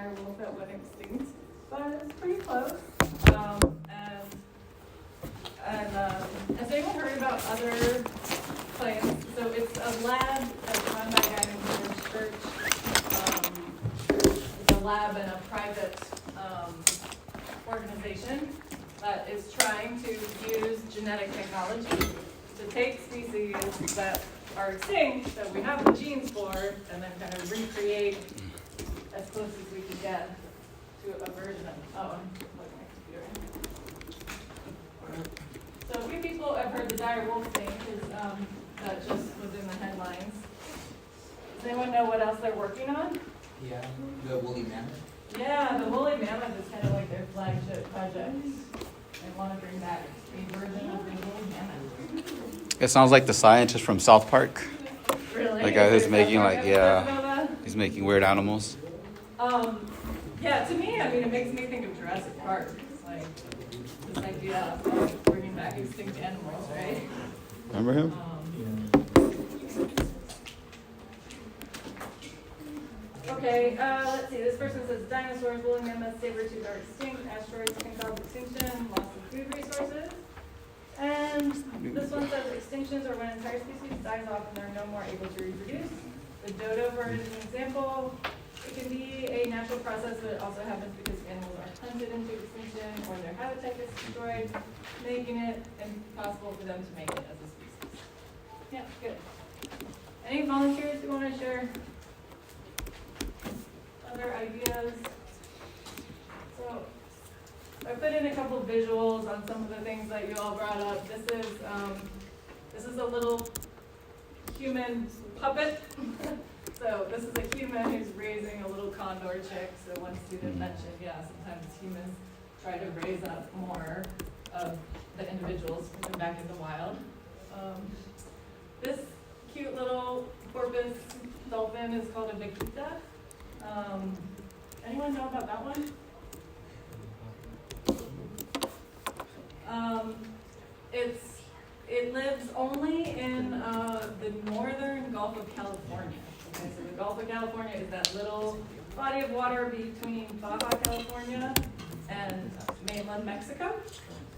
dire wolf that went extinct, but it's pretty close. Has anyone heard about other plants? So it's a lab that's run by a guy named George Church. It's a lab and a private organization that is trying to use genetic technology to take species that are extinct, that we have the genes for, and then kind of recreate as close as we can get to a version of. Oh, I'm plugging my computer. So a few people have heard the dire wolf thing, because that just was in the headlines. Does anyone know what else they're working on? Yeah, the woolly mammoth. Yeah, the woolly mammoth is kind of like their flagship project. They want to bring back a version of the woolly mammoth. It sounds like the scientist from South Park. Really? The guy who's Is making that like, what yeah, he's making weird animals. Yeah, to me, I mean, it makes me think of Jurassic Park. It's like this idea of bringing back extinct animals, right? Remember him? Okay, let's see. This person says dinosaurs, woolly mammoths, saber-tooth are extinct. Asteroids can cause extinction, loss of food resources. And this one says extinctions are when an entire species dies off and they're no more able to reproduce. The dodo bird is an example. It can be a natural process, but it also happens because animals are hunted into extinction or their habitat gets destroyed, making it impossible for them to make it as a species. Yeah, good. Any volunteers who want to share other ideas? So I put in a couple of visuals on some of the things that you all brought up. This is a little human puppet. So this is a human who's raising a little condor chick. So one student mentioned, yeah, sometimes humans try to raise up more of the individuals, put them back in the wild. This cute little porpoise dolphin is called a vaquita. Anyone know about that one? It lives only in the northern Gulf of California. Okay, so the Gulf of California is that little body of water between Baja California and mainland Mexico.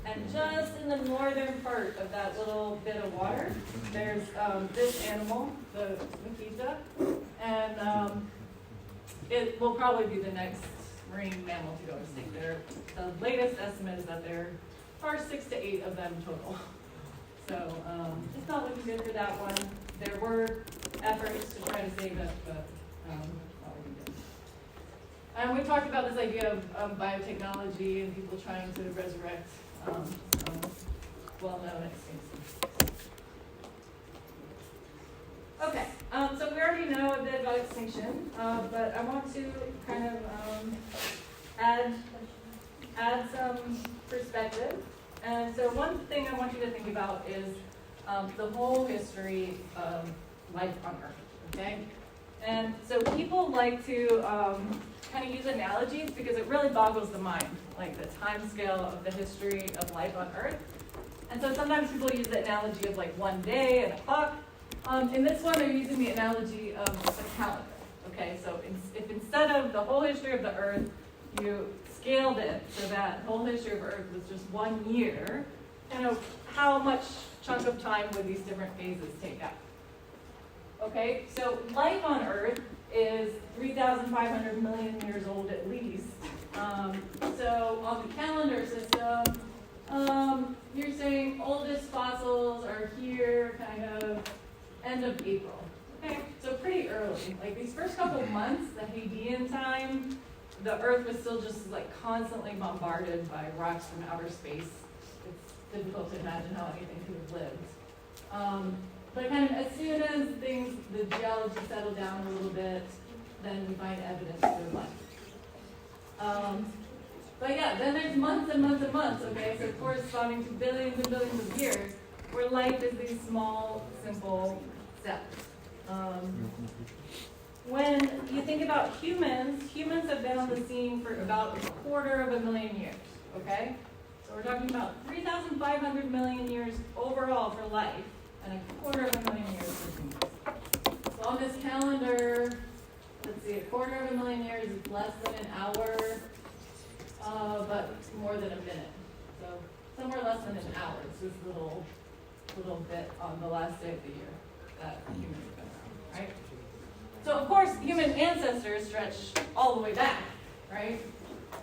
And just in the northern part of that little bit of water, there's this animal, the vaquita, and it will probably be the next marine mammal to go extinct. The latest estimate is that there are 6 to 8 of them total. So it's not looking good for that one. There were efforts to try to save it, but probably didn't. And we talked about this idea of biotechnology and people trying to resurrect some well-known extinctions. Okay, so we already know a bit about extinction, but I want to kind of add some perspective. And so one thing I want you to think about is the whole history of life on Earth, okay? And so people like to kind of use analogies because it really boggles the mind, like the time scale of the history of life on Earth. And so sometimes people use the analogy of like one day and a clock. In this one, they're using the analogy of a calendar, okay? So if instead of the whole history of the Earth, you scaled it so that the whole history of Earth was just 1 year, how much chunk of time would these different phases take up? Okay, so life on Earth is 3,500 million years old at least. So on the calendar system, you're saying oldest fossils are here kind of end of April. Okay, so pretty early. Like these first couple of months, the Hadean time, the Earth was still just like constantly bombarded by rocks from outer space. It's difficult to imagine how anything could have lived. But kind of as soon as the geology settled down a little bit, then we find evidence for life. But yeah, then there's months and months and months, okay, so corresponding to billions and billions of years, where life is these small, simple steps. When you think about humans have been on the scene for about 250,000 years, okay? So we're talking about 3,500 million years overall for life, and 250,000 years for humans. So on this calendar, let's let's see, 250,000 years is less than an hour, but more than a minute. So somewhere less than an hour. It's this little bit on the last day of the year that humans have been around, right? So of course, human ancestors stretch all the way back, right?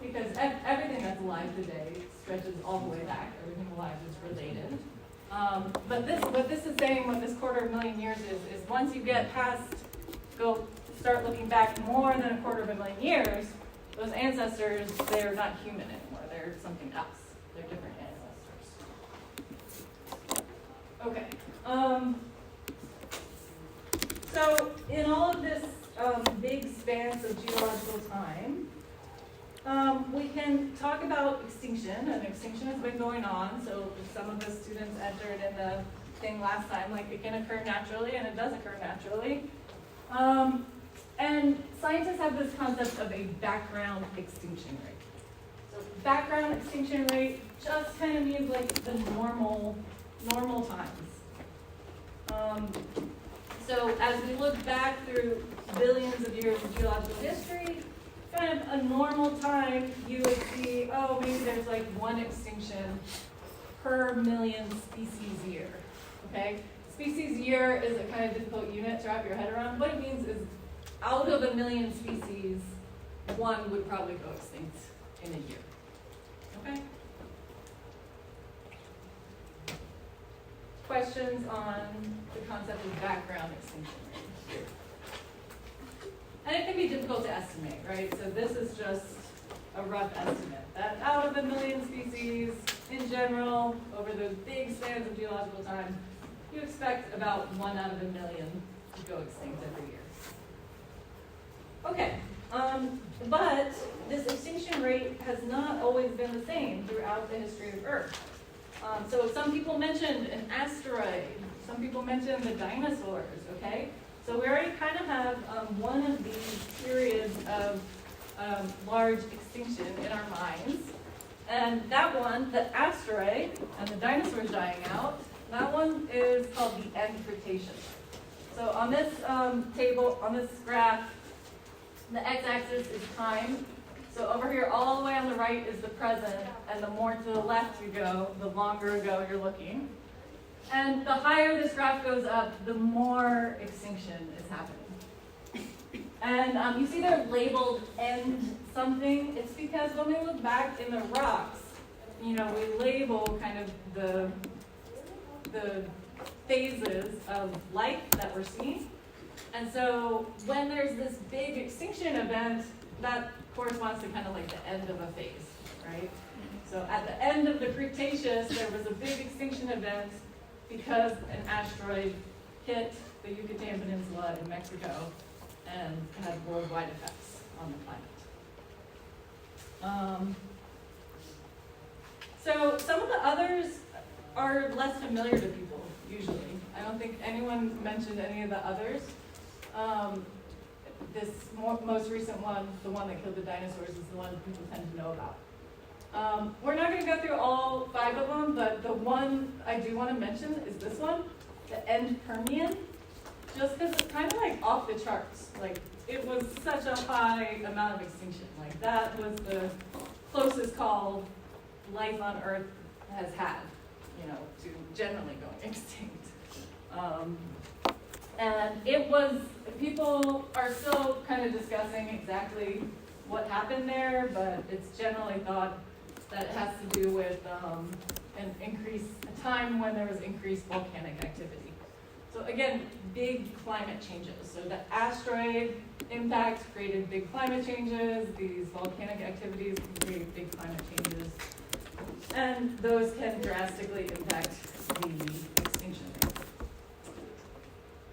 Because everything that's alive today stretches all the way back. Everything alive is related. But what this is saying, what this 250,000 years is once you get past, start looking back more than 250,000 years, those ancestors, they're not human anymore. They're something else. They're different ancestors. Okay. So in all of this big spans of geological time, we can talk about extinction, and extinction has been going on. So some of the students entered in the thing last time, like it can occur naturally, and it does occur naturally. And scientists have this concept of a background extinction rate. So background extinction rate just kind of means like the normal times. So as we look back through billions of years of geological history, kind of a normal time, you would see, oh, maybe there's like one extinction per million species year, okay? Species year is a kind of difficult unit to wrap your head around. What it means is out of a million species, one would probably go extinct in a year, okay? Questions on the concept of background extinction rate? And it can be difficult to estimate, right? So this is just a rough estimate. That out of a million species, in general, over those big spans of geological time, you expect about 1 out of a million to go extinct every year. Okay, but this extinction rate has not always been the same throughout the history of Earth. So some people mentioned an asteroid. Some people mentioned the dinosaurs, okay? So we already kind of have one of these periods of large extinction in our minds. And that one, the asteroid and the dinosaurs dying out, that one is called the end-Cretaceous. So on this table, on this graph, the x-axis is time. So over here, all the way on the right is the present, and the more to the left you go, the longer ago you're looking. And the higher this graph goes up, the more extinction is happening. And you see they're labeled end something. It's because when we look back in the rocks, you know, we label kind of the phases of life that we're seeing. And so when there's this big extinction event, that corresponds to kind of like the end of a phase, right? So at the end of the Cretaceous, there was a big extinction event because an asteroid hit the Yucatan Peninsula in Mexico and had worldwide effects on the climate. So some of the others are less familiar to people, usually. I don't think anyone mentioned any of the others. This most recent one, the one that killed the dinosaurs, is the one people tend to know about. We're not going to go through all 5 of them, but the one I do want to mention is this one, the end-Permian, just because it's kind of like off the charts. Like, it was such a high amount of extinction. Like, that was the closest call life on Earth has had, you know, to generally going extinct. And it was, people are still kind of discussing exactly what happened there, but it's generally thought that it has to do with a time when there was increased volcanic activity. So again, big climate changes. So the asteroid impact created big climate changes. These volcanic activities can create big climate changes. And those can drastically impact the extinction rate.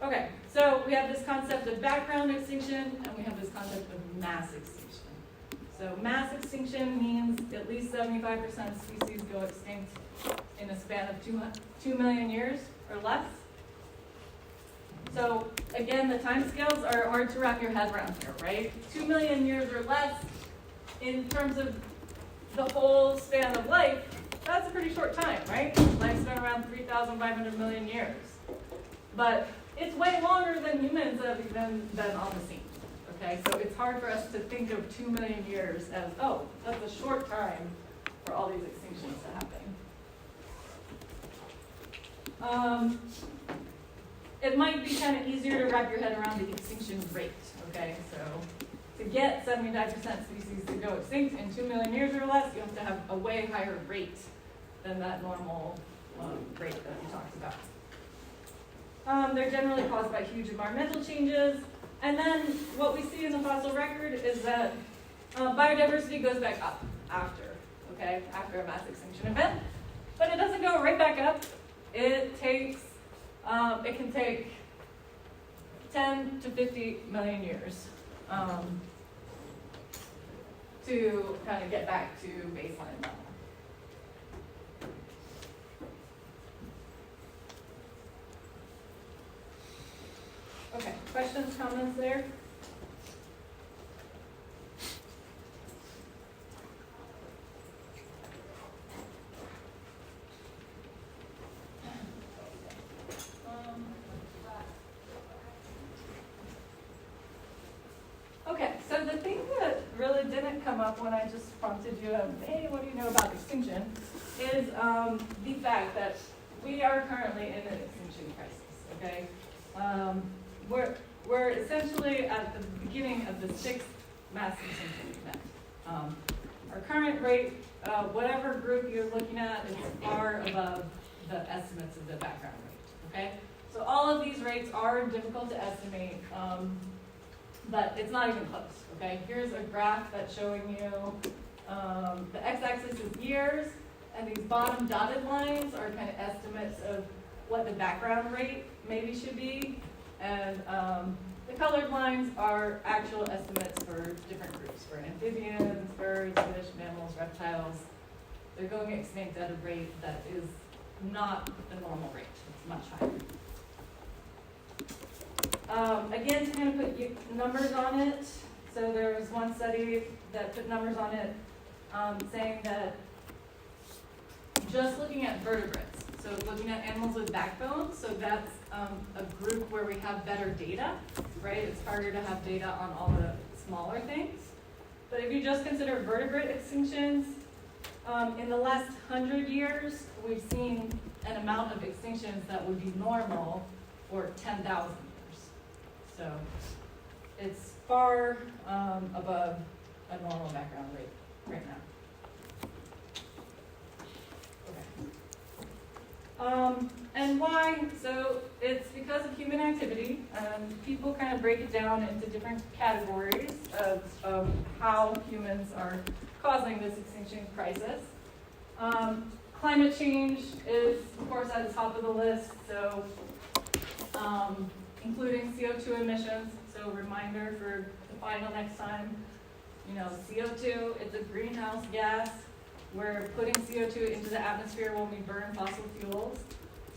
Okay, so we have this concept of background extinction, and we have this concept of mass extinction. So mass extinction means at least 75% of species go extinct in a span of 2 million years or less. So again, the timescales are hard to wrap your head around here, right? 2 million years or less in terms of the whole span of life, that's a pretty short time, right? Life's been around 3,500 million years. But it's way longer than humans have even been on the scene, okay? So it's hard for us to think of 2 million years as, oh, that's a short time for all these extinctions to happen. It might be kind of easier to wrap your head around the extinction rate, okay? So to get 79% species to go extinct in 2 million years or less, you have to have a way higher rate than that normal rate that we talked about. They're generally caused by huge environmental changes. And then what we see in the fossil record is that biodiversity goes back up after, okay, after a mass extinction event. But it doesn't go right back up. It can take 10 to 50 million years to kind of get back to baseline level. Okay, questions, comments there? Okay, so the thing that really didn't come up when I just prompted you, hey, what do you know about extinction, is the fact that we are currently in an extinction crisis, okay? We're essentially at the beginning of the 6th mass extinction event. Our current rate, whatever group you're looking at, is far above the estimates of the background rate, okay? So all of these rates are difficult to estimate, but it's not even close, okay? Here's a graph that's showing you the x-axis is years, and these bottom dotted lines are kind of estimates of what the background rate maybe should be, and the colored lines are actual estimates for different groups, for amphibians, birds, fish, mammals, reptiles. They're going extinct at a rate that is not the normal rate. It's much higher. Again, to kind of put numbers on it, so there was one study that put numbers on it saying that just looking at vertebrates, so looking at animals with backbones, so that's a group where we have better data, right? It's harder to have data on all the smaller things. But if you just consider vertebrate extinctions, in the last 100 years, we've seen an amount of extinctions that would be normal for 10,000 years. So it's far above a normal background rate right now. And why? So it's because of human activity. People kind of break it down into different categories of how humans are causing this extinction crisis. Climate change is, of course, at the top of the list. So including CO2 emissions. So reminder for the final next time, CO2, it's a greenhouse gas. We're putting CO2 into the atmosphere when we burn fossil fuels,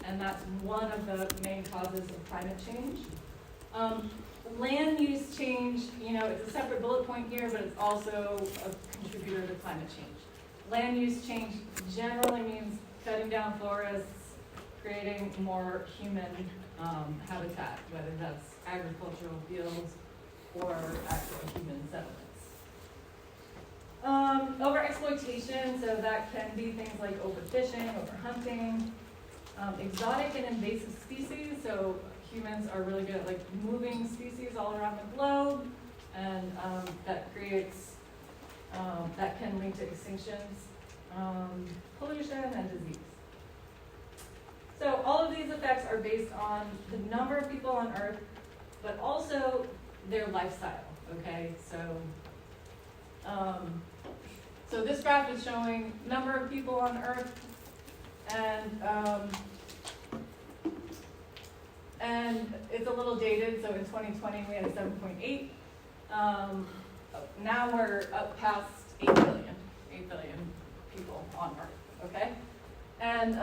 and that's one of the main causes of climate change. Land use change, it's a separate bullet point here, but it's also a contributor to climate change. Land use change generally means cutting down forests, creating more human habitat, whether that's agricultural fields or actual human settlements. Overexploitation, so that can be things like overfishing, overhunting, exotic and invasive species, so humans are really good at moving species all around the globe, and that creates, that can lead to extinctions, pollution, and disease. So all of these effects are based on the number of people on Earth, but also their lifestyle, okay? So this graph is showing number of people on Earth, and it's a little dated, so in 2020 we had 7.8. Now we're up past 8 billion people on Earth, okay? And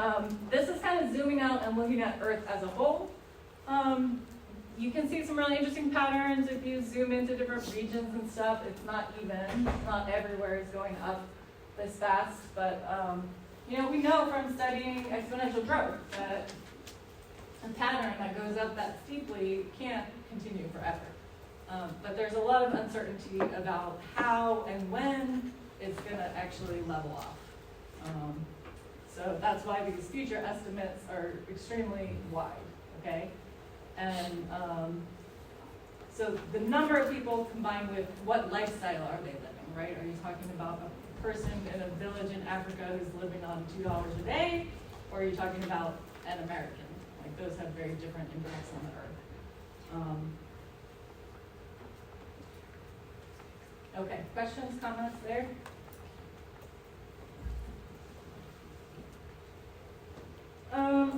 this is kind of zooming out and looking at Earth as a whole. You can see some really interesting patterns if you zoom into different regions and stuff. It's not even, not everywhere is going up this fast, but we know from studying exponential growth that a pattern that goes up that steeply can't continue forever. But there's a lot of uncertainty about how and when it's going to actually level off. So that's why these future estimates are extremely wide, okay? And so the number of people combined with what lifestyle are they living, right? Are you talking about a person in a village in Africa who's living on $2 a day? Or are you talking about an American? Like those have very different impacts on the earth. Okay, questions, comments there?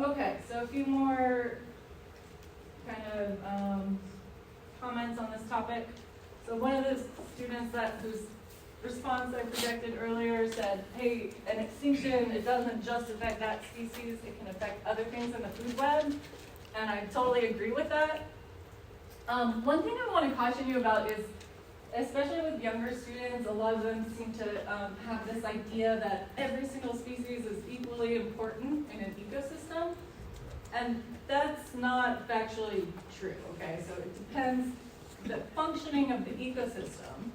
Okay, so a few more kind of comments on this topic. So one of the students whose response I projected earlier said, hey, an extinction, it doesn't just affect that species, it can affect other things in the food web. And I totally agree with that. One thing I want to caution you about is, especially with younger students, a lot of them seem to have this idea that every single species is equally important in an ecosystem. And that's not factually true, okay? So it depends, the functioning of the ecosystem,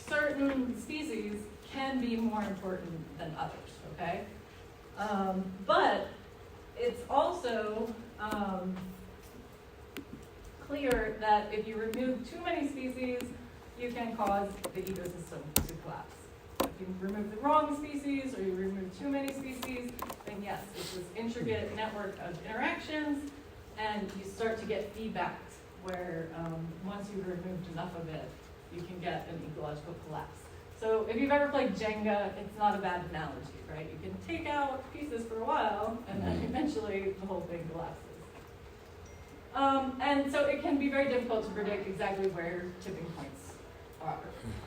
certain species can be more important than others, okay? But it's also clear that if you remove too many species, you can cause the ecosystem to collapse. If you remove the wrong species or you remove too many species, then yes, it's this intricate network of interactions, and you start to get feedback where once you've removed enough of it, you can get an ecological collapse. So if you've ever played Jenga, it's not a bad analogy, right? You can take out pieces for a while, and then eventually the whole thing collapses. And so it can be very difficult to predict exactly where tipping points are.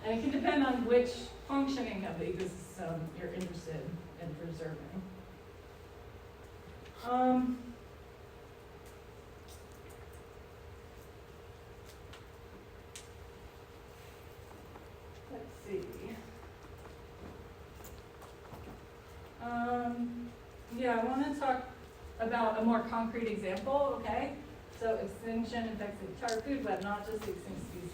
And it can depend on which functioning of the ecosystem you're interested in preserving. Let's see. Yeah, I want to talk about a more concrete example, okay? So extinction affects the entire food web, not just the extinct species.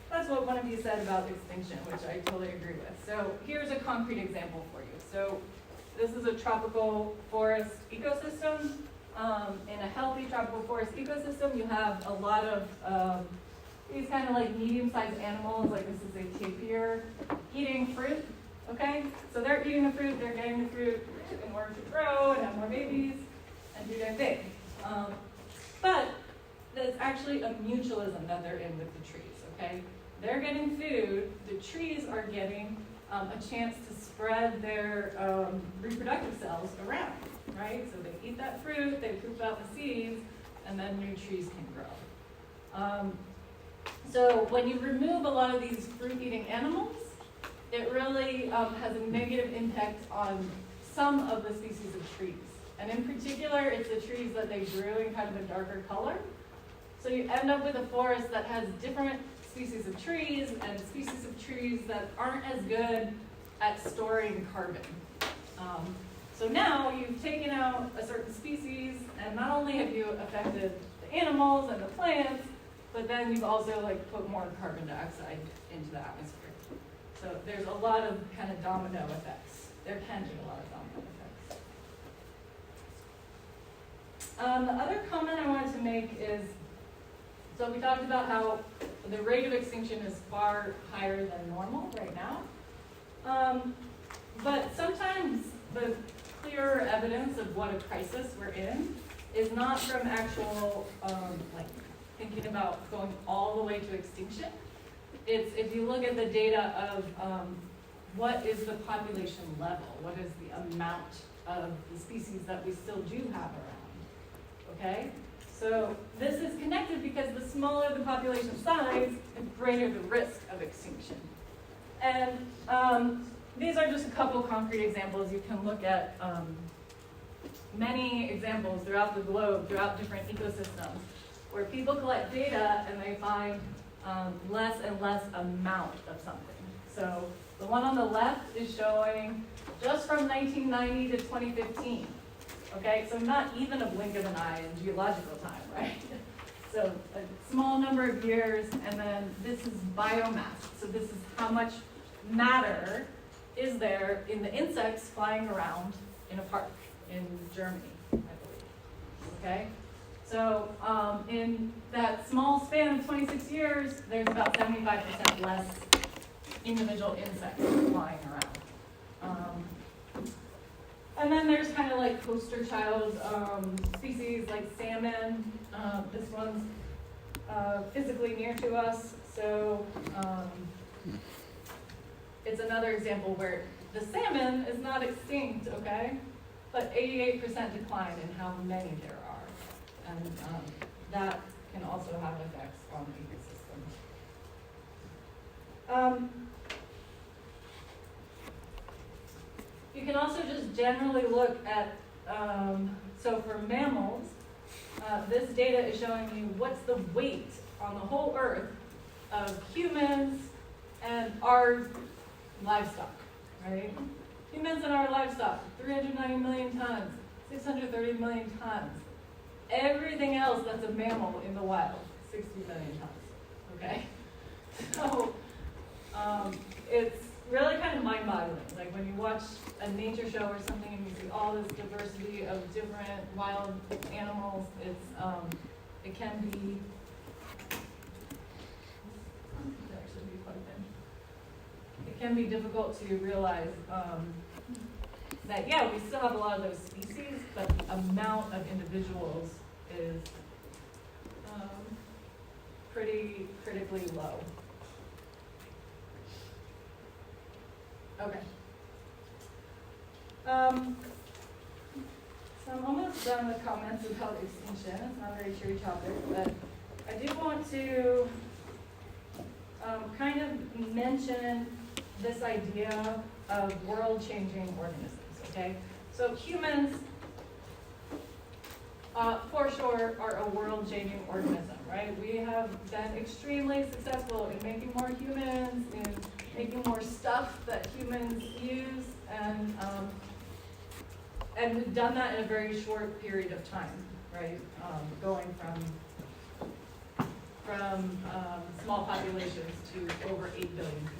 That's what one of you said about extinction, which I totally agree with. So here's a concrete example for you. So this is a tropical forest ecosystem. In a healthy tropical forest ecosystem, you have a lot of these kind of like medium-sized animals, like this is a tapir, eating fruit, okay? So they're eating the fruit, they're getting the fruit in order to grow and have more babies and do their thing. But there's actually a mutualism that they're in with the trees, okay? They're getting food, the trees are getting a chance to spread their reproductive cells around, right? So they eat that fruit, they poop out the seeds, and then new trees can grow. So when you remove a lot of these fruit-eating animals, it really has a negative impact on some of the species of trees. And in particular, it's the trees that they grew in kind of a darker color. So you end up with a forest that has different species of trees and species of trees that aren't as good at storing carbon. So now you've taken out a certain species, and not only have you affected the animals and the plants, but then you've also like put more carbon dioxide into the atmosphere. So there's a lot of kind of domino effects. There can be a lot of domino effects. The other comment I wanted to make is, so we talked about how the rate of extinction is far higher than normal right now. But sometimes the clearer evidence of what a crisis we're in is not from actual, like thinking about going all the way to extinction. It's if you look at the data of what is the population level, what is the amount of the species that we still do have around, okay? So this is connected because the smaller the population size, the greater the risk of extinction. And these are just a couple concrete examples. You can look at many examples throughout the globe, throughout different ecosystems, where people collect data and they find less and less amount of something. So the one on the left is showing just from 1990 to 2015. Okay, so not even a blink of an eye in geological time, right? So a small number of years, and then this is biomass. So this is how much matter is there in the insects flying around in a park in Germany, I believe. Okay? So in that small span of 26 years, there's about 75% less individual insects flying around. And then there's kind of like poster child species like salmon. This one's physically near to us, so it's another example where the salmon is not extinct, okay? But 88% decline in how many there are. And that can also have effects on the ecosystem. You can also just generally look at, so for mammals, this data is showing you what's the weight on the whole Earth of humans and our livestock, right? Humans and our livestock, 390 million tons, 630 million tons. Everything else that's a mammal in the wild, 60 million tons, okay? So it's really kind of mind-boggling. Like when you watch a nature show or something and you see all this diversity of different wild animals, it can be it can be difficult to realize that, yeah, we still have a lot of those species, but the amount of individuals is pretty critically low. Okay. So I'm almost done with comments about extinction. It's not a very cheery topic, but I do want to kind of mention this idea of world-changing organisms, okay? So humans, for sure, are a world-changing organism, right? We have been extremely successful in making more humans, in making more stuff that humans use, and we've done that in a very short period of time, right? Going from small populations to over 8 billion people.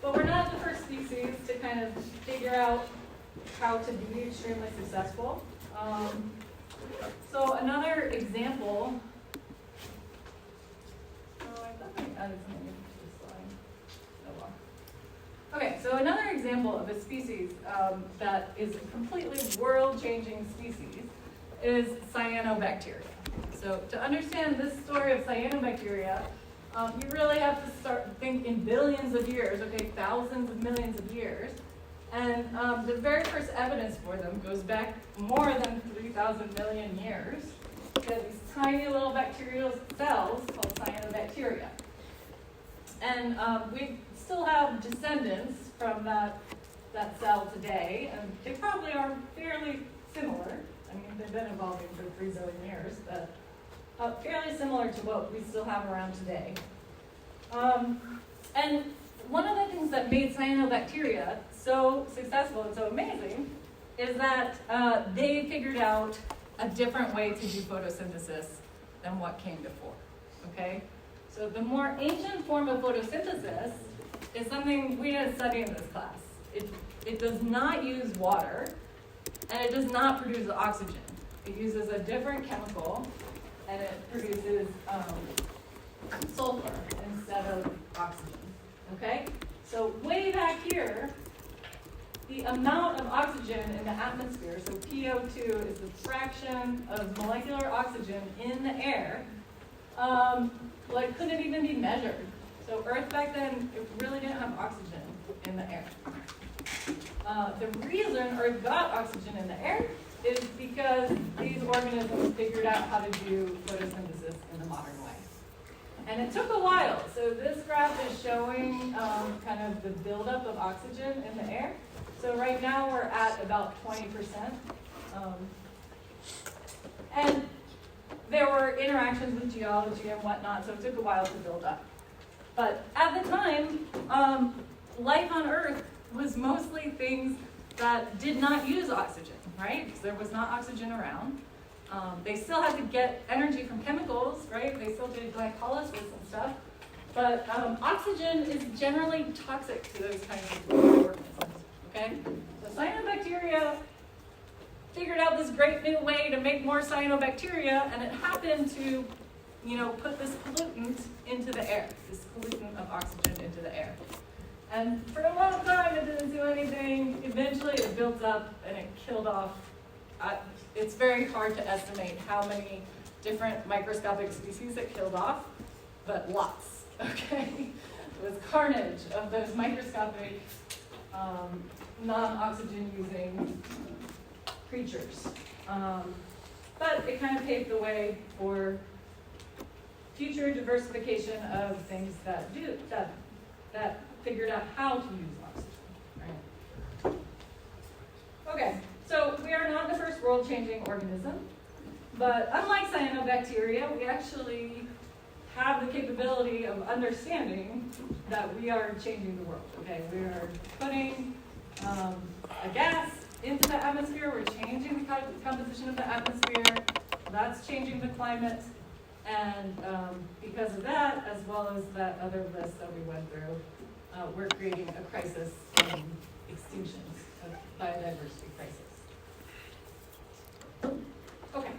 But we're not the first species to kind of figure out how to be extremely successful. So another example, I thought I added something to this slide. Oh well. Okay, so another example of a species that is a completely world-changing species is Cyanobacteria. So to understand this story of Cyanobacteria, you really have to start think in billions of years, okay, thousands of millions of years. And the very first evidence for them goes back more than 3,000 million years. They're these tiny little bacterial cells called cyanobacteria. And we still have descendants from that cell today, and they probably are fairly similar. I mean, they've been evolving for 3 billion years, but fairly similar to what we still have around today. And one of the things that made cyanobacteria so successful and so amazing is that they figured out a different way to do photosynthesis than what came before, okay? So the more ancient form of photosynthesis is something we didn't study in this class. It does not use water, and it does not produce oxygen. It uses a different chemical, and it produces sulfur instead of oxygen, okay? So way back here, the amount of oxygen in the atmosphere, so PO2 is the fraction of molecular oxygen in the air, couldn't even be measured. So Earth back then, it really didn't have oxygen in the air. The reason Earth got oxygen in the air is because these organisms figured out how to do photosynthesis in the modern way. And it took a while. So this graph is showing kind of the buildup of oxygen in the air. So right now we're at about 20%. And there were interactions with geology and whatnot, so it took a while to build up. But at the time, life on Earth was mostly things that did not use oxygen, right? Because there was not oxygen around. They still have to get energy from chemicals, right? They still do glycolysis and stuff. But oxygen is generally toxic to those kinds of organisms, okay? So cyanobacteria figured out this great new way to make more cyanobacteria, and it happened to, put this pollutant into the air, this pollutant of oxygen into the air. And for a long time, it didn't do anything. Eventually, it built up and it killed off. It's very hard to estimate how many different microscopic species it killed off, but lots, okay? It was carnage of those microscopic, non-oxygen using creatures. But it kind of paved the way for future diversification of things that figured out how to use oxygen, right? Okay, so we are not the first world-changing organism, but unlike cyanobacteria, we actually have the capability of understanding that we are changing the world, okay? We are putting a gas into the atmosphere, we're changing the composition of the atmosphere, that's changing the climate, and because of that, as well as that other list that we went through, we're creating a crisis in extinctions, a biodiversity crisis. Okay.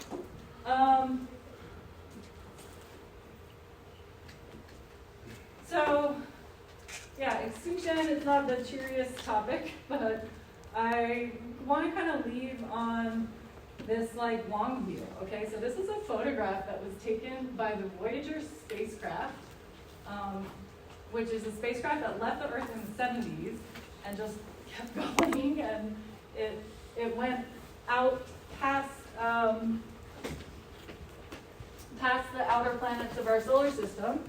So, yeah, extinction is not the cheeriest topic, but I want to kind of leave on this long view. Okay, so this is a photograph that was taken by the Voyager spacecraft, which is a spacecraft that left the Earth in the 70s and just kept going, and it went out past the outer planets of our solar system,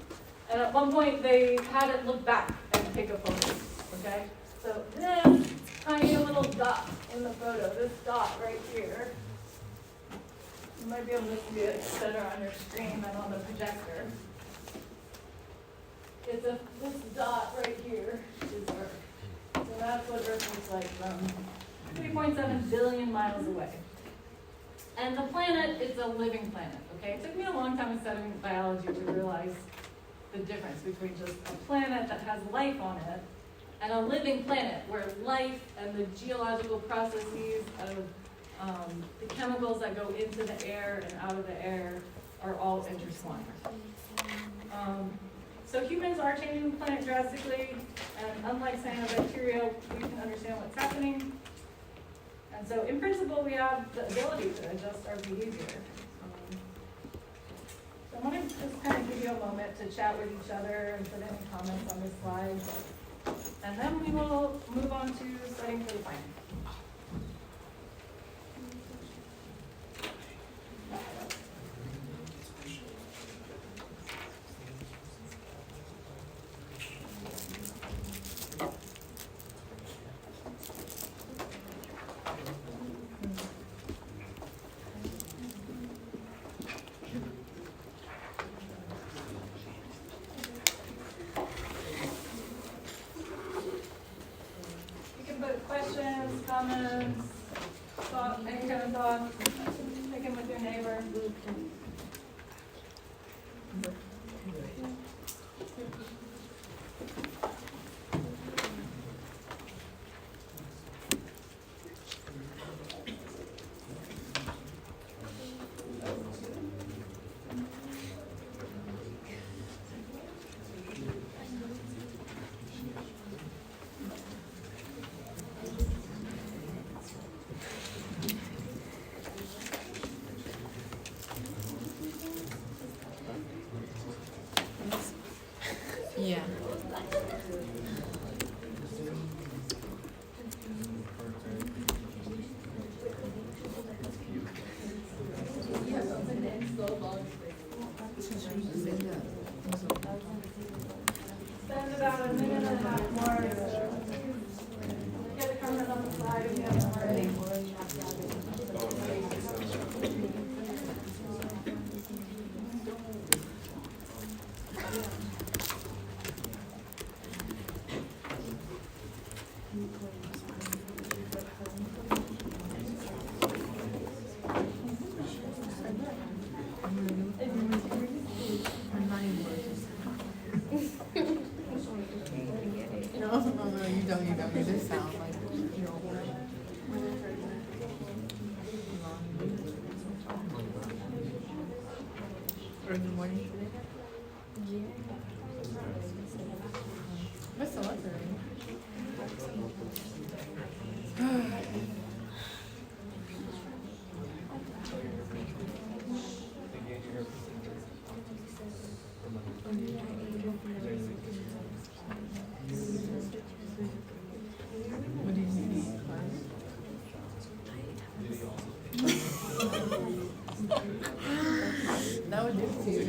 and at one point they had it look back and take a photo. Okay, so this tiny little dot in the photo, this dot right here, you might be able to see it better on your screen than on the projector. It's this dot right here is Earth. So that's what Earth looks like from 3.7 billion miles away. And the planet is a living planet, okay? It took me a long time in studying biology to realize the difference between just a planet that has life on it and a living planet where life and the geological processes of the chemicals that go into the air and out of the air are all intertwined. So humans are changing the planet drastically, and unlike cyanobacteria, we can understand what's happening. And so in principle, we have the ability to adjust our behavior. So I want to just kind of give you a moment to chat with each other and put any comments on this slide. And then we will move on to studying for the planet. Comments, any kind of thoughts, take them with your neighbor. Yeah. Spend about a minute and a half more. Get a comment on the slide if you haven't already. This sound like you're over. Early morning. Yeah. That's so much early. What do you need? That would do too.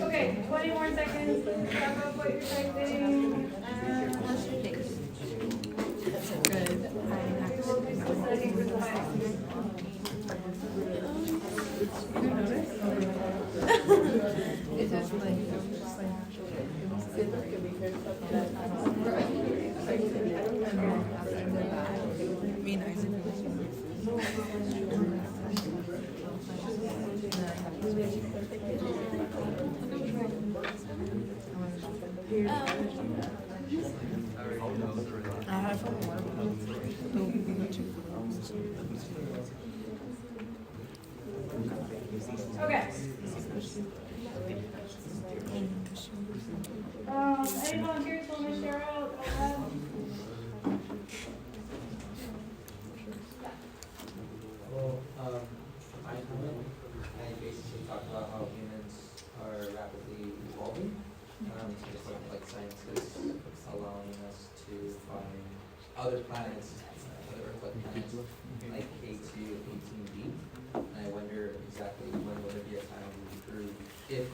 Okay, 20 more seconds. Wrap up what you're typing. Good. We'll do some settings with the mic. It's just like, me nice. I have Okay. Any volunteers want to share out? Well, I basically talked about how humans are rapidly evolving. So just like scientists allowing us to find other planets, other Earth-like planets, like K2 18b. And I wonder exactly when will there be a time when we prove if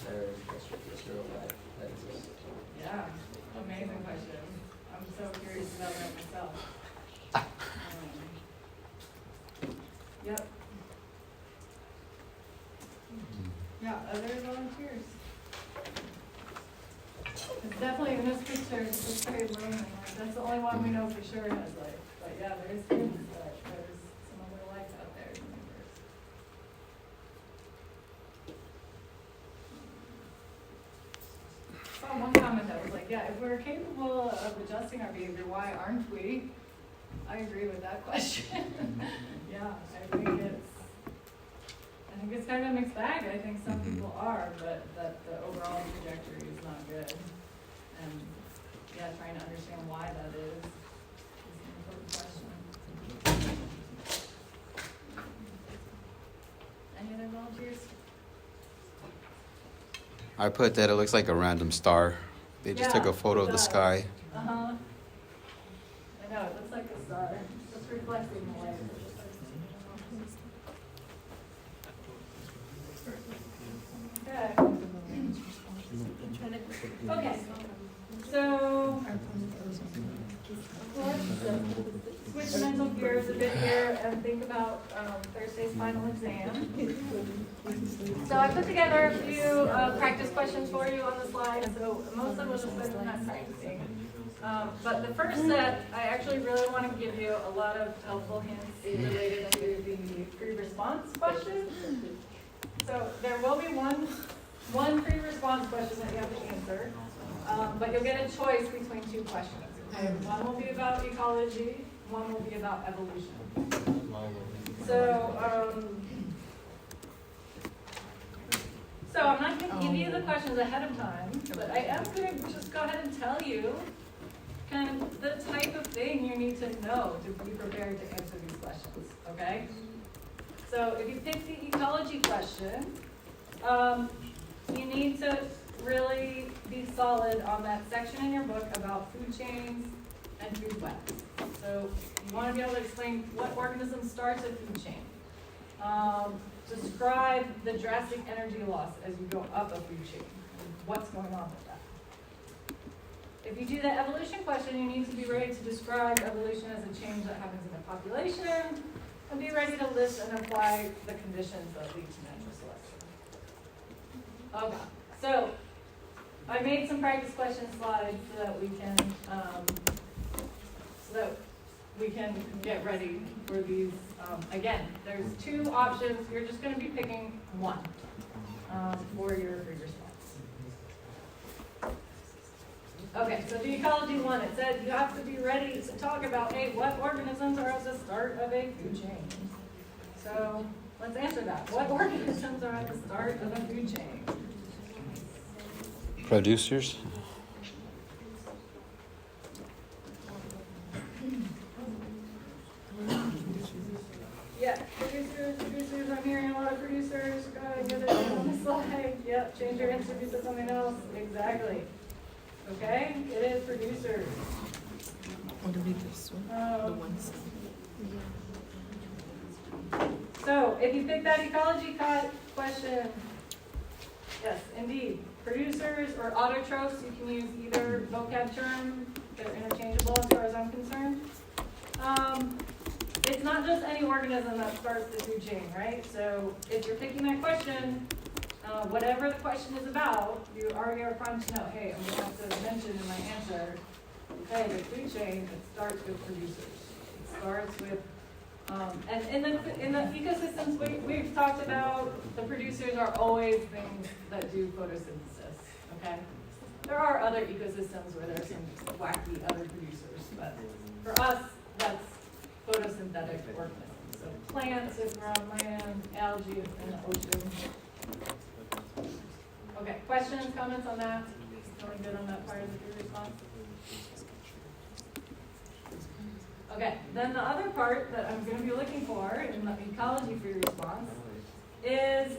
there is extraterrestrial life that exists. Yeah, amazing question. I'm so curious about that myself. Yep. Yeah, other volunteers? It's definitely in this picture, it's very lonely. Like, that's the only one we know for sure has life. But yeah, there is humans, but there's some other life out there in the universe. Saw one comment that was like, yeah, if we're capable of adjusting our behavior, why aren't we? I agree with that question. Yeah, I think it's kind of a mixed bag. I think some people are, but that the overall trajectory is not good. And yeah, trying to understand why that is an important question. Any other volunteers? I put that it looks like a random star. They just took a photo of the sky. Uh-huh. I know, it looks like a star. It's reflecting the light. Okay, so let's switch mental gears a bit here and think about Thursday's final exam. So I put together a few practice questions for you on the slide, so most of us will spend some time practicing. But the first set, I actually really want to give you a lot of helpful hints related to the pre-response question. So there will be one pre-response question that you have to answer, but you'll get a choice between two questions. Okay? One will be about ecology, one will be about evolution. So I'm not going to give you the questions ahead of time, but I am going to just go ahead and tell you kind of the type of thing you need to know to be prepared to answer these questions, okay? So if you pick the ecology question, you need to really be solid on that section in your book about food chains and food webs. So you want to be able to explain what organism starts a food chain. Describe the drastic energy loss as you go up a food chain. What's going on with that? If you do the evolution question, you need to be ready to describe evolution as a change that happens in a population, and be ready to list and apply the conditions that lead to natural selection. Okay, so I made some practice question slides so that we can get ready for these. Again, there's two options. You're just going to be picking one for your response. Okay, so the ecology one, it said you have to be ready to talk about, hey, what organisms are at the start of a food chain? So let's answer that. What organisms are at the start of a food chain? Producers. Yeah, producers, I'm hearing a lot of producers. Go ahead and get it on the slide. Yep, change your answer to something else. Exactly. Okay, it is producers. What do we do? The ones. So, if you pick that ecology question, yes, indeed. Producers or autotrophs, you can use either vocab term. They're interchangeable as far as I'm concerned. It's not just any organism that starts the food chain, right? So, if you're picking that question, whatever the question is about, you already are primed to know, hey, I'm going to have to mention in my answer, okay, the food chain, it starts with producers. It starts with and in the ecosystems we've talked about, the producers are always things that do photosynthesis, okay? There are other ecosystems where there's some wacky other producers, but for us, that's photosynthetic organisms. So plants if we're on land, algae if we're in the ocean. Okay, questions, comments on that? Feeling good on that part of the response? Okay, then the other part that I'm going to be looking for in the ecology for your response is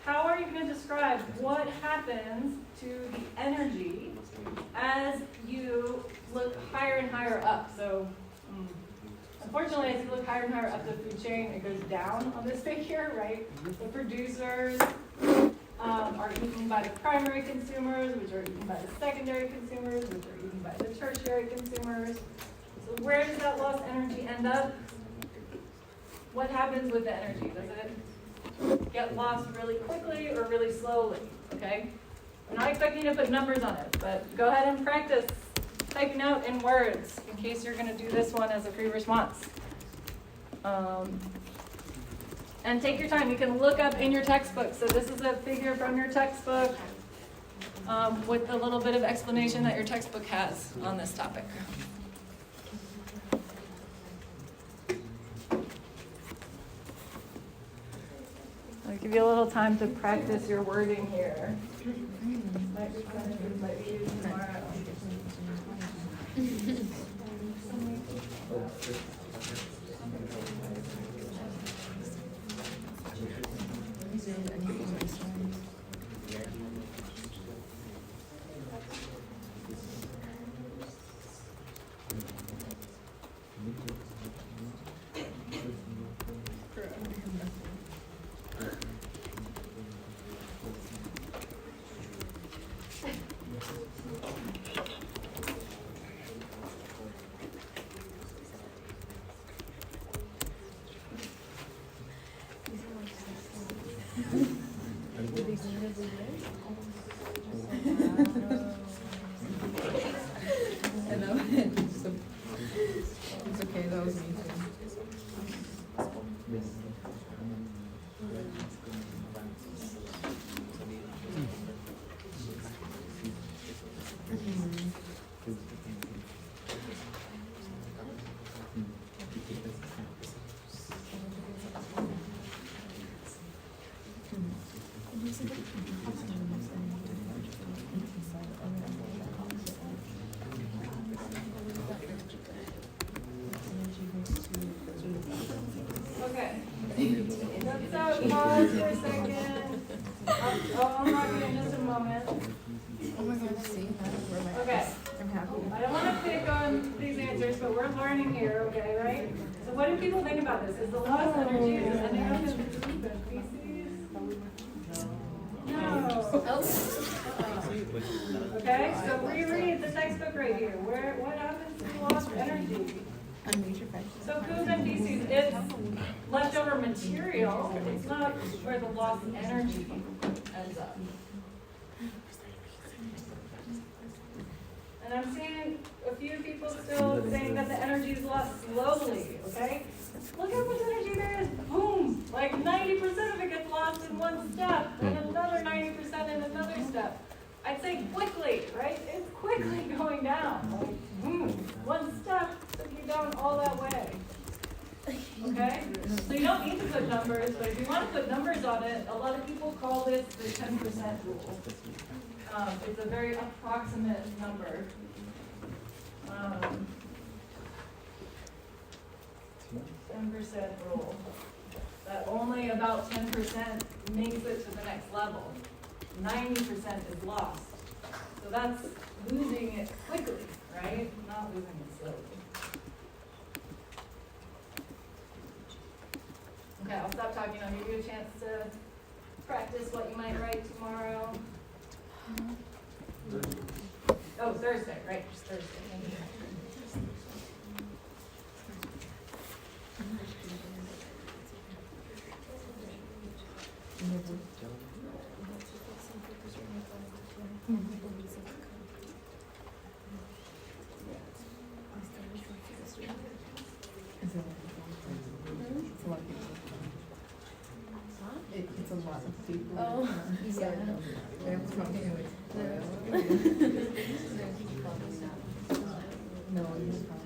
how are you going to describe what happens to the energy as you look higher and higher up? So, unfortunately, as you look higher and higher up the food chain, it goes down on this figure, right? The producers are eaten by the primary consumers, which are eaten by the secondary consumers, which are eaten by the tertiary consumers. So where does that lost energy end up? What happens with the energy? Does it get lost really quickly or really slowly? Okay? I'm not expecting you to put numbers on it, but go ahead and practice typing out in words in case you're going to do this one as a free response. And take your time. You can look up in your textbook. So this is a figure from your textbook with a little bit of explanation that your textbook has on this topic. I'll give you a little time to practice your wording here. Might be fun if it might be used tomorrow. It's okay, that was me too. Okay. Let's pause for a second. I'll unlock it in just a moment. Oh my gosh, see? We're like, Okay. I'm happy. I don't want to pick on these answers, but we're learning here, okay, right? So what do people think about this? Is the lost energy ending up in the species? No. Okay, so reread the textbook right here. What happens to the lost energy? So foods and feces, it's leftover material. It's not where the lost energy ends up. And I'm seeing a few people still saying that the energy is lost slowly, okay? Look how much energy there is. Boom! Like 90% of it gets lost in one step, and another 90% in another step. I'd say quickly, right? It's quickly going down. Like, one step took you down all that way. Okay? So you don't need to put numbers, but if you want to put numbers on it, a lot of people call this the 10% rule. It's a very approximate number. 10% rule. That only about 10% makes it to the next level. 90% is lost. So that's losing it quickly, right? Not losing it slowly. Okay, I'll stop talking. I'll give you a chance to practice what you might write tomorrow. Oh, Thursday, right? Thursday. It's a lot of people. Oh, Sorry, yeah. I was wrong anyway. No, you're fine.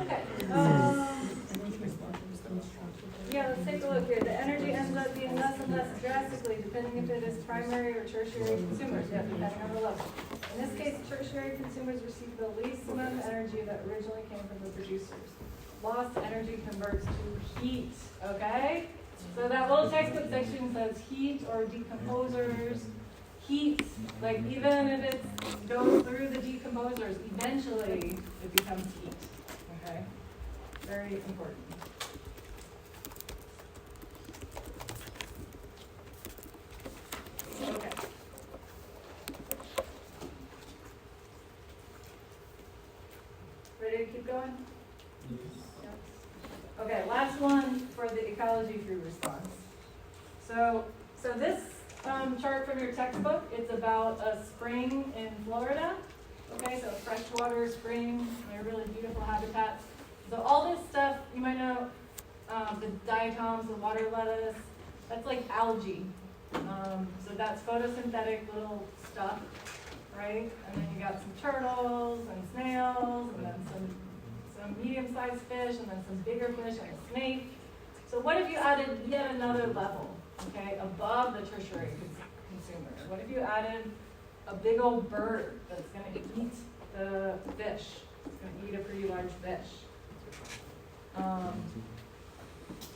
Okay. Yeah, let's take a look here. The energy ends up being less and less drastically depending if it is primary or tertiary consumers, yeah, depending on the level. In this case, tertiary consumers receive the least amount of energy that originally came from the producers. Lost energy converts to heat, okay? So that little textbook section says heat or decomposers. Heat, like even if it goes through the decomposers, eventually it becomes heat, okay? Very important. Okay. Ready to keep going? Yep. Okay, last one for the ecology through response. So this chart from your textbook, it's about a spring in Florida. Okay, so freshwater spring, they're really beautiful habitats. So all this stuff, you might know, the diatoms, the water lettuce, that's like algae. So that's photosynthetic little stuff, right? And then you got some turtles and snails, and then some medium-sized fish, and then some bigger fish and a snake. So what if you added yet another level, okay, above the tertiary consumer? What if you added a big old bird that's going to eat the fish? It's going to eat a pretty large fish.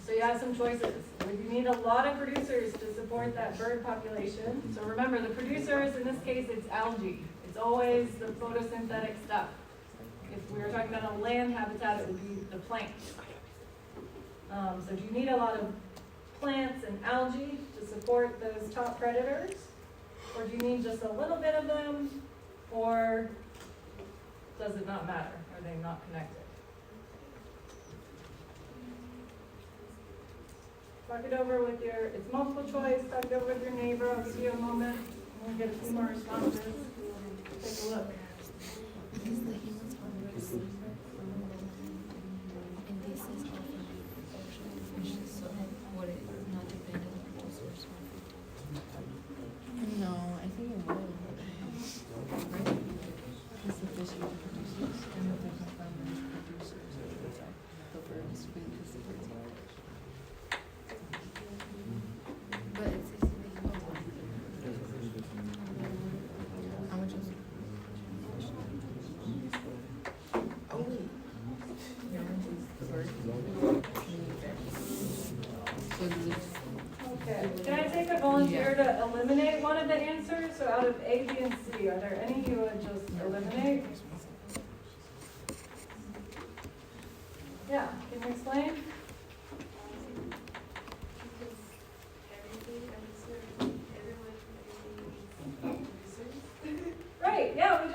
So you have some choices. You need a lot of producers to support that bird population. So remember, the producers, in this case, it's algae. It's always the photosynthetic stuff. If we were talking about a land habitat, it would be the plants. So do you need a lot of plants and algae to support those top predators? Or do you need just a little bit of them? Or does it not matter? Are they not connected? Talk it over with your, it's multiple choice, talk it over with your neighbor. I'll give you a moment. We'll get a few more responses. Take a look. No, I think it will. Right? It's the fish with the producers and the different farmers producers the birds with the birds. But it's how much is it? Oh wait. How much is the bird? So the Okay, can I take a volunteer to eliminate one of the answers? So out of A, B, and C, are there any you would just eliminate? Yeah, can you explain?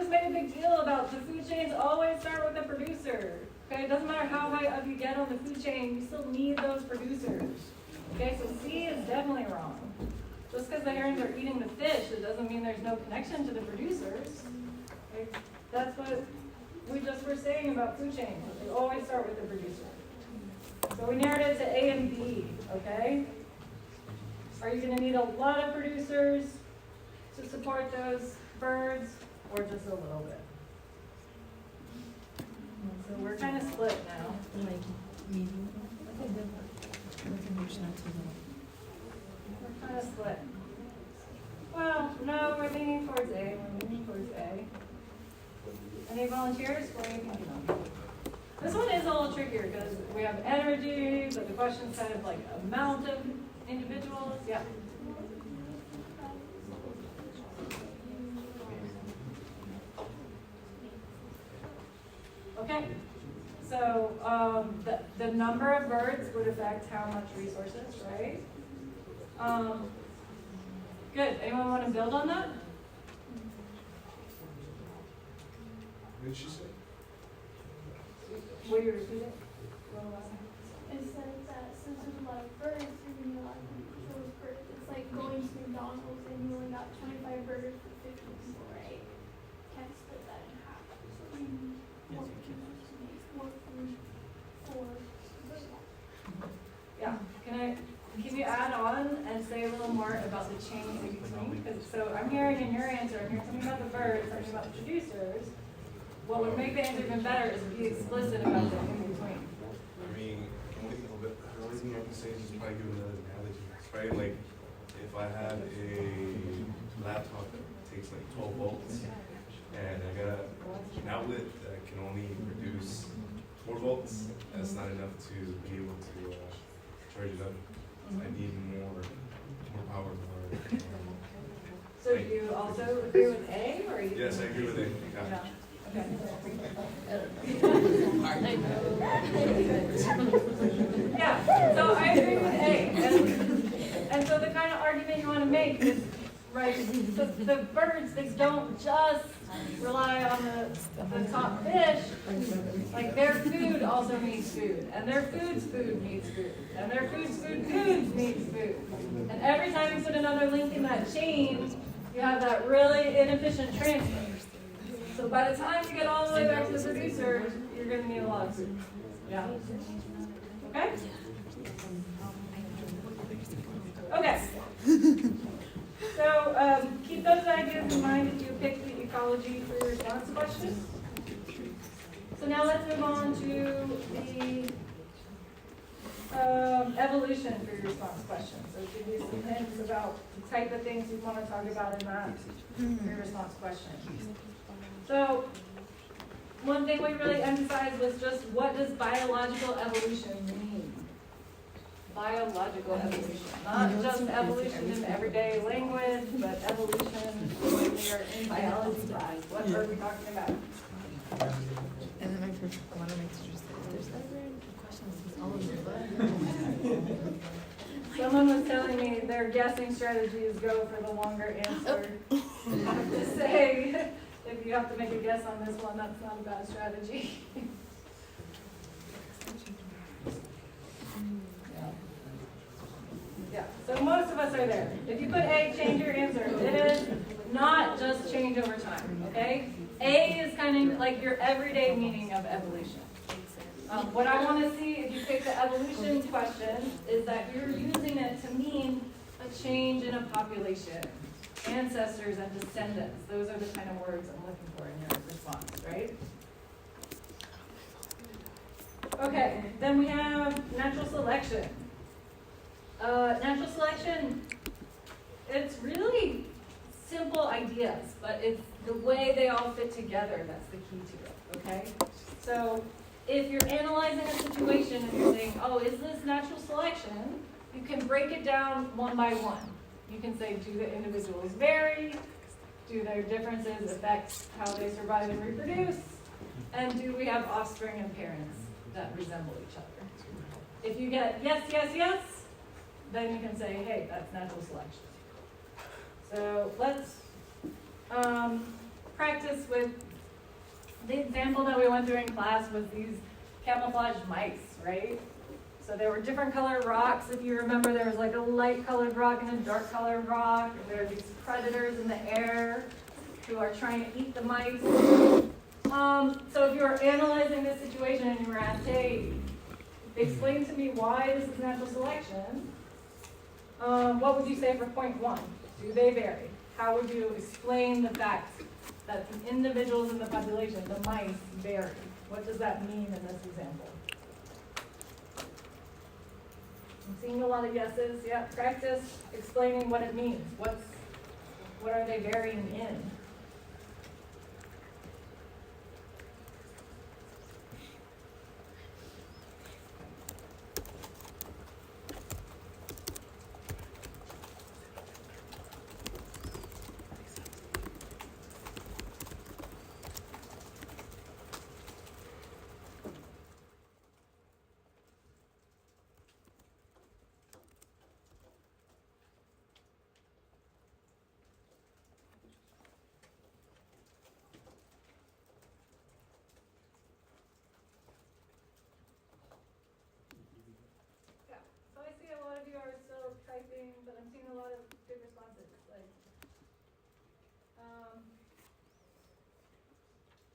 always made a big deal about the food chains always start with the producer. Okay, it doesn't matter how high up you get on the food chain, you still need those producers. Okay, so C is definitely wrong. Just because the herons are eating the fish, it doesn't mean there's no connection to the producers. Okay? That's what we just were saying about food chains. They always start with the producer. So we narrowed it to A and B, okay? Are you going to need a lot of producers to support those birds, or just a little bit? So we're kind of split now. Like, medium. Not too little. We're kind of split. Well, no, we're leaning towards A. We're leaning towards A. Any volunteers? What are you thinking of? This one is a little trickier because we have energy, but the question said like amount of individuals. Yeah. Okay. So the number of birds would affect how much resources, right? Good. Anyone want to build on that? What did she say? Will you repeat it? It says that since there's a lot of birds, you're going to need a lot of those birds. It's like going to McDonald's and you only got 25 burgers for 50 people, right? Can't split that in half. So you need more people to make more food for the Yeah. Can you add on and say a little more about the chains in between? So I'm hearing in your answer, I'm hearing something about the birds, something about the producers. What would make the answer even better is be explicit about the in between. I mean, the only thing I can say is just probably give another analogy. Right? Like, if I have a laptop that takes like 12 volts, and I got an outlet that can only produce 4 volts, that's not enough to be able to charge it up. I need more power, more. So do you also agree with A, or you? Yes, I agree with it. Yeah. Okay. Yeah, so I agree with A. And so the kind of argument you want to make is, right, the birds, they don't just rely on the top fish. Like their food also needs food. And their food's food needs food. And their food's food needs food. And every time you put another link in that chain, you have that really inefficient transfer. So by the time you get all the way back to the producer, you're going to need a lot of food. Yeah. Okay? Okay. So keep those ideas in mind if you pick the ecology for your response question. So now let's move on to the evolution for your response question. So give you some hints about the type of things you want to talk about in that for your response question. So one thing we really emphasized was just what does biological evolution mean? Biological evolution, not just evolution in everyday language, but evolution when we are in biology class. What are we talking about? And then one of my teachers said, if there's ever a question that says all of the above. Someone was telling me their guessing strategy is go for the longer answer. I have to say, if you have to make a guess on this one, that's not a bad strategy. Yeah, so most of us are there. If you put A, change your answer. It is not just change over time, okay? A is kind of like your everyday meaning of evolution. What I want to see if you pick the evolution question is that you're using it to mean a change in a population, ancestors and descendants. Those are the kind of words I'm looking for in your response, right? Okay, then we have natural selection. Natural selection, it's really simple ideas, but it's the way they all fit together that's the key to it, okay? So if you're analyzing a situation and you're saying, oh, is this natural selection? You can break it down one by one. You can say, do the individuals vary? Do their differences affect how they survive and reproduce? And do we have offspring and parents that resemble each other? If you get yes, yes, yes, then you can say, hey, that's natural selection. So let's practice practice with, the example that we went through in class was these camouflaged mice, right? So there were different colored rocks. If you remember, there was like a light colored rock and a dark colored rock. And there are these predators in the air who are trying to eat the mice. So if you were analyzing this situation and you were asked, hey, explain to me why this is natural selection, what would you say for point 1? Do they vary? How would you explain the fact that the individuals in the population, the mice, vary? What does that mean in this example? I'm seeing a lot of yeses. Yeah, practice explaining what it means. What are they varying in? Yeah, so I see a lot of you are still typing, but I'm seeing a lot of good responses. Like,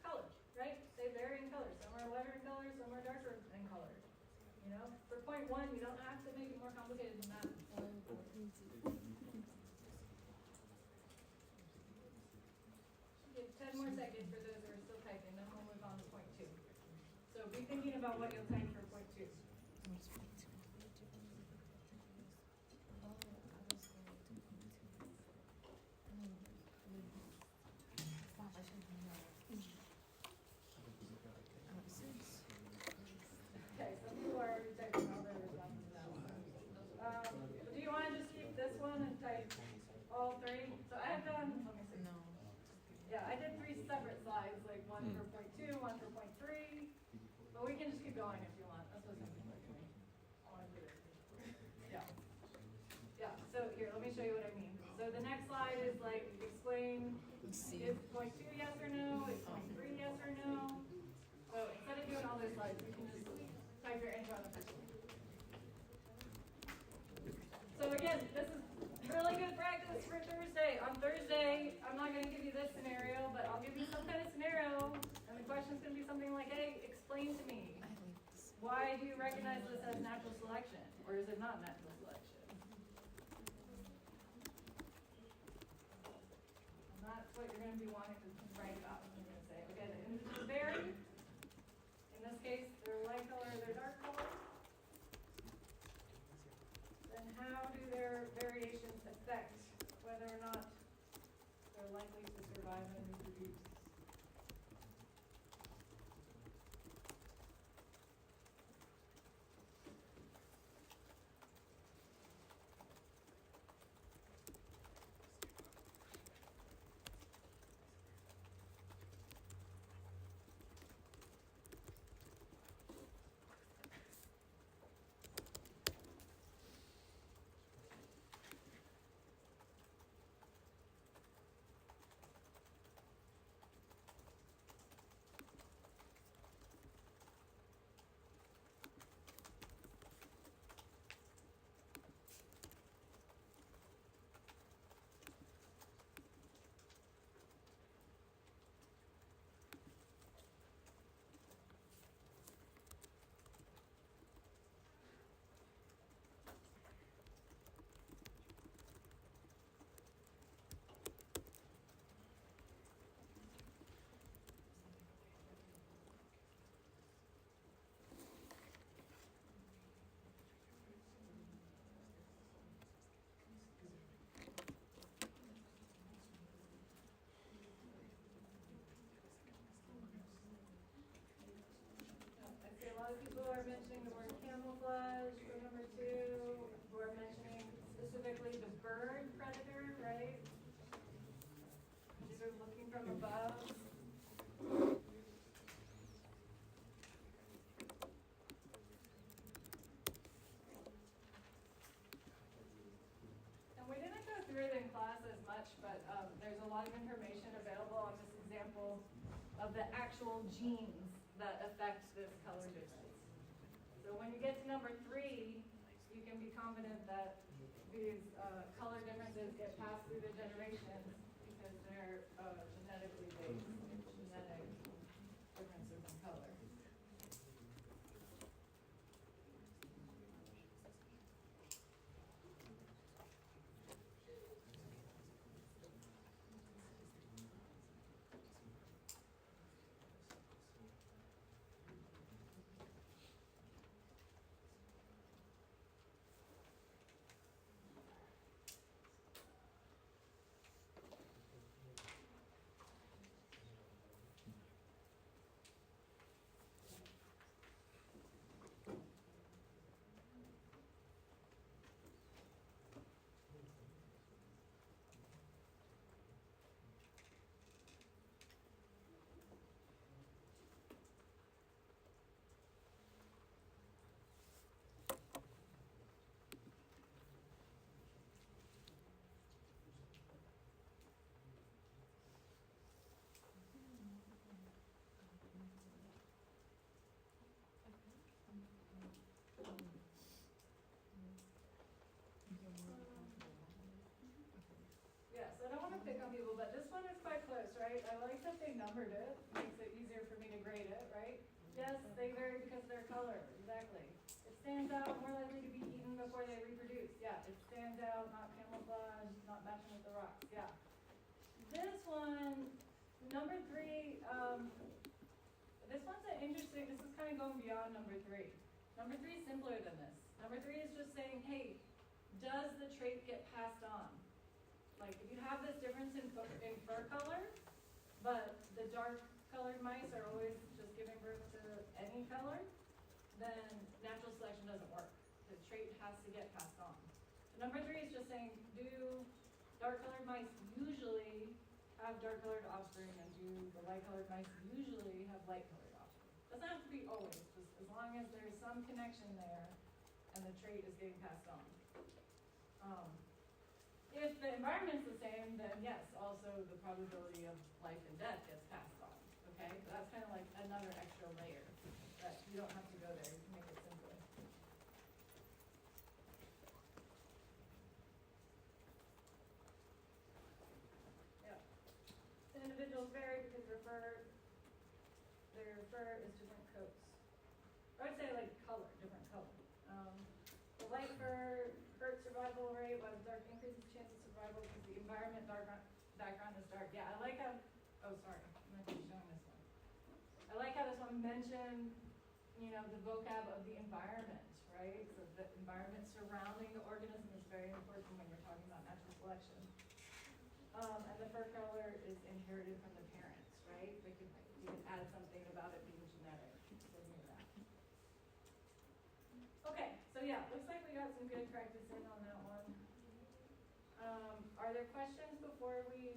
color, right? They vary in color. Some are lighter in color, some are darker in color. You know, for point 1, you don't have to make it more complicated than that. Give 10 more seconds for those who are still typing, then we'll move on to point 2. So be thinking about what you'll type for point 2. Okay, some people are typing all their responses now. Do you want to just keep this one and type all 3? So I have done, let me see. No. Yeah, I did 3 separate slides, like one for point 2, one for point 3. But we can just keep going if you want. That's what some people are doing. I want to do it. Yeah. Yeah, so here, let me show you what I mean. So the next slide is like, explain, is point 2 yes or no? Is point 3 yes or no? So instead of doing all those slides, you can just type your answer on the first one. So again, this is really good practice for Thursday. On Thursday, I'm not going to give you this scenario, but I'll give you some kind of scenario. And the question's going to be something like, hey, explain to me, why do you recognize this as natural selection? Or is it not natural selection? And that's what you're going to be wanting to write about. You're going to say, okay, the individuals vary. In this case, they're light color, they're dark color. Then how do their variations affect whether or not they're likely to survive and reproduce? A lot of people are mentioning the word camouflage for number 2, who are mentioning specifically the bird predator, right? These are looking from above. And we didn't go through it in class as much, but there's a lot of information available on this example of the actual genes that affect this color difference. So when you get to number 3, you can be confident that these color differences get passed through the generations because they're genetically based, genetic differences in color. Yes, I don't want to pick on people, but this one is quite close, right? I like that they numbered it. Makes it easier for me to grade it, right? Yes, they vary because of their color, exactly. It stands out, more likely to be eaten before they reproduce. Yeah, it stands out, not camouflage, not matching with the rocks. Yeah. This one, number 3, this one's an interesting, this is kind of going beyond number 3. Number 3 is simpler than this. Number 3 is just saying, hey, does the trait get passed on? Like if you have this difference in fur color, but the dark colored mice are always just giving birth to any color, then natural selection doesn't work. The trait has to get passed on. So number 3 is just saying, do dark colored mice usually have dark colored offspring, and do the light colored mice usually have light colored offspring? Doesn't have to be always, just as long as there's some connection there and the trait is getting passed on. If the environment's the same, then yes, also the probability of life and death gets passed on, okay? But that's kind of like another extra layer that you don't have to go there, you can make it simpler. Yeah. The individuals vary because their fur is different coats. Or I'd say like color, different color. The light fur hurts survival rate, while the dark increases chance of survival because the environment background is dark. Yeah, I like how, oh sorry, I'm not showing this one. I like how this one mentioned, you know, the vocab of the environment, right? So the environment surrounding the organism is very important when you're talking about natural selection. And the fur color is inherited from the parents, right? You can add something about it being genetic. So near that. Okay, so yeah, looks like we got some good practice in on that one. Are there questions before we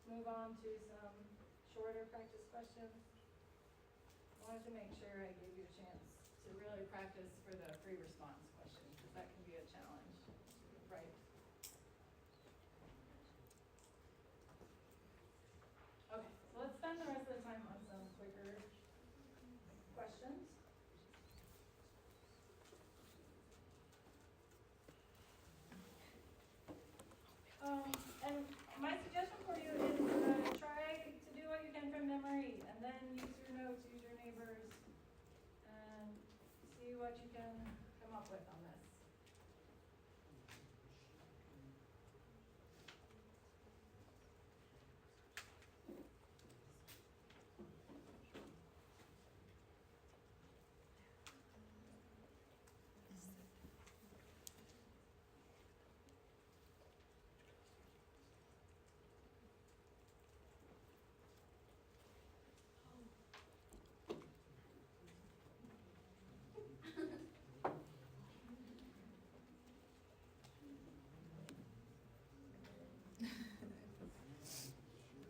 move on to some shorter practice questions? I wanted to make sure I gave you a chance to really practice for the free response question, because that can be a challenge, right? Okay, so let's spend the rest of the time on some quicker questions. And my suggestion for you is try to do what you can from memory, and then use your notes, use your neighbors, and see what you can come up with on this.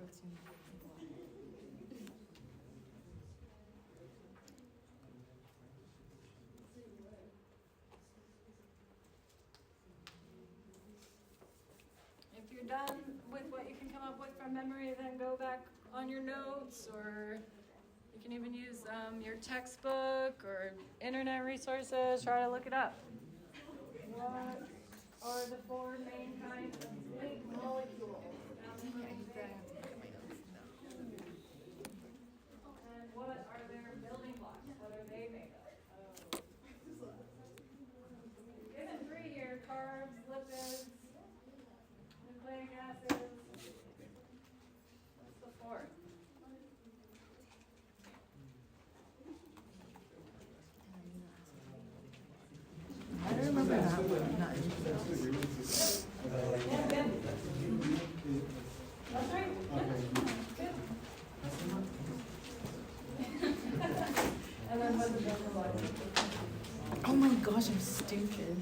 Protein. If you're done with what you can come up with, from memory, then go back on your notes, or you can even use your textbook or internet resources, try to look it up. What are the four main kinds of link molecules? And what are their building blocks? What are they made of? Given three here: carbs, lipids, nucleic acids. What's the fourth? I don't remember that one. Not Yeah, good. That's right. Good. And then what's the building blocks? oh my gosh, I'm stupid.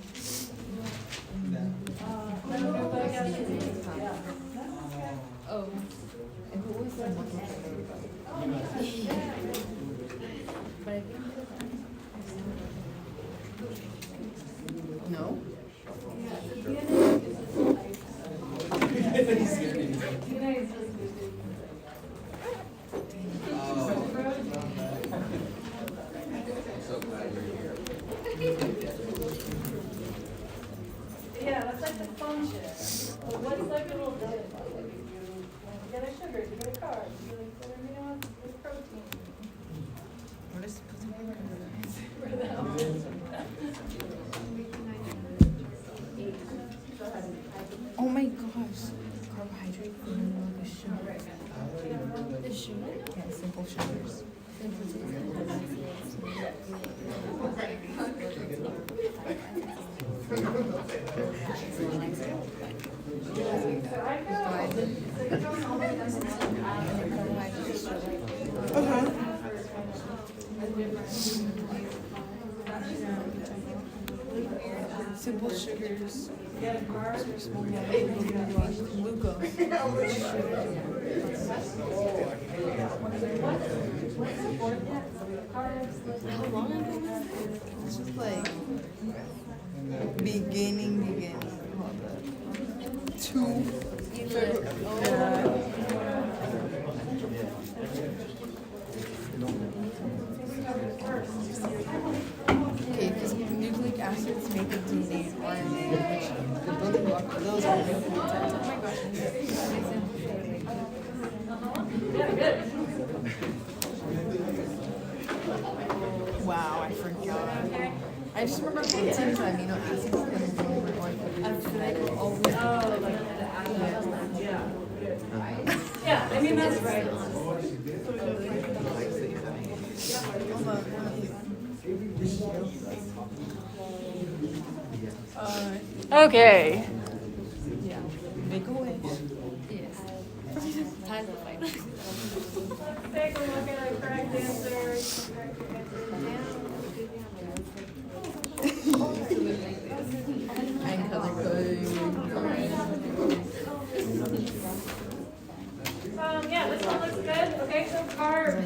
Nucleic acids. Yeah. Oh. And what was that one? But I think no? Yeah, so DNA is just like, DNA is just I'm so glad you're here. yeah, that's like the function. So what's like a little building block? Like you get a sugar, you get a carb, you get amino acids, you get a protein. What is For them. oh my gosh. Carbohydrate, the sugar. The sugar? Yeah, simple sugars. Simple sugars. Glucose. How long ago was this? This was like beginning. Two. Okay, because nucleic acids make the DNA and RNA, which the building block for those are nucleotides. Oh my gosh, Yeah, good. wow, I forgot. I just remember proteins, amino acids, and then we're going to always. Oh, like yeah. Yeah, I mean, that's right. Okay. Yeah. Make a wish. Yes. Time to fight. Let's take a look at our correct answers. And color code. Yeah, this one looks good. Okay, so carbs.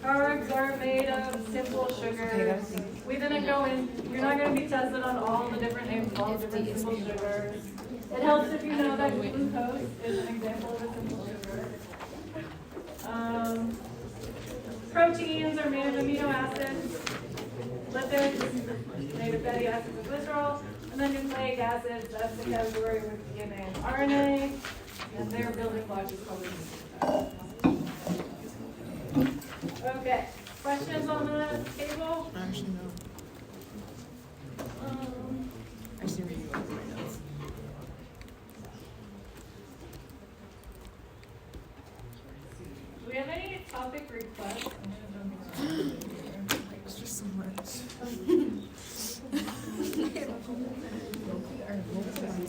Carbs are made of simple sugars. We didn't go in, you're not going to be tested on all the different names of all the different simple sugars. It helps if you know that glucose is an example of a simple sugar. Proteins are made of amino acids. Lipids, made of fatty acids and glycerol. And then nucleic acids, that's the category with DNA and RNA. And their building block is called okay. Questions on the table? Actually, no. I should read you all my notes. Do we have any topic requests? It's just so much.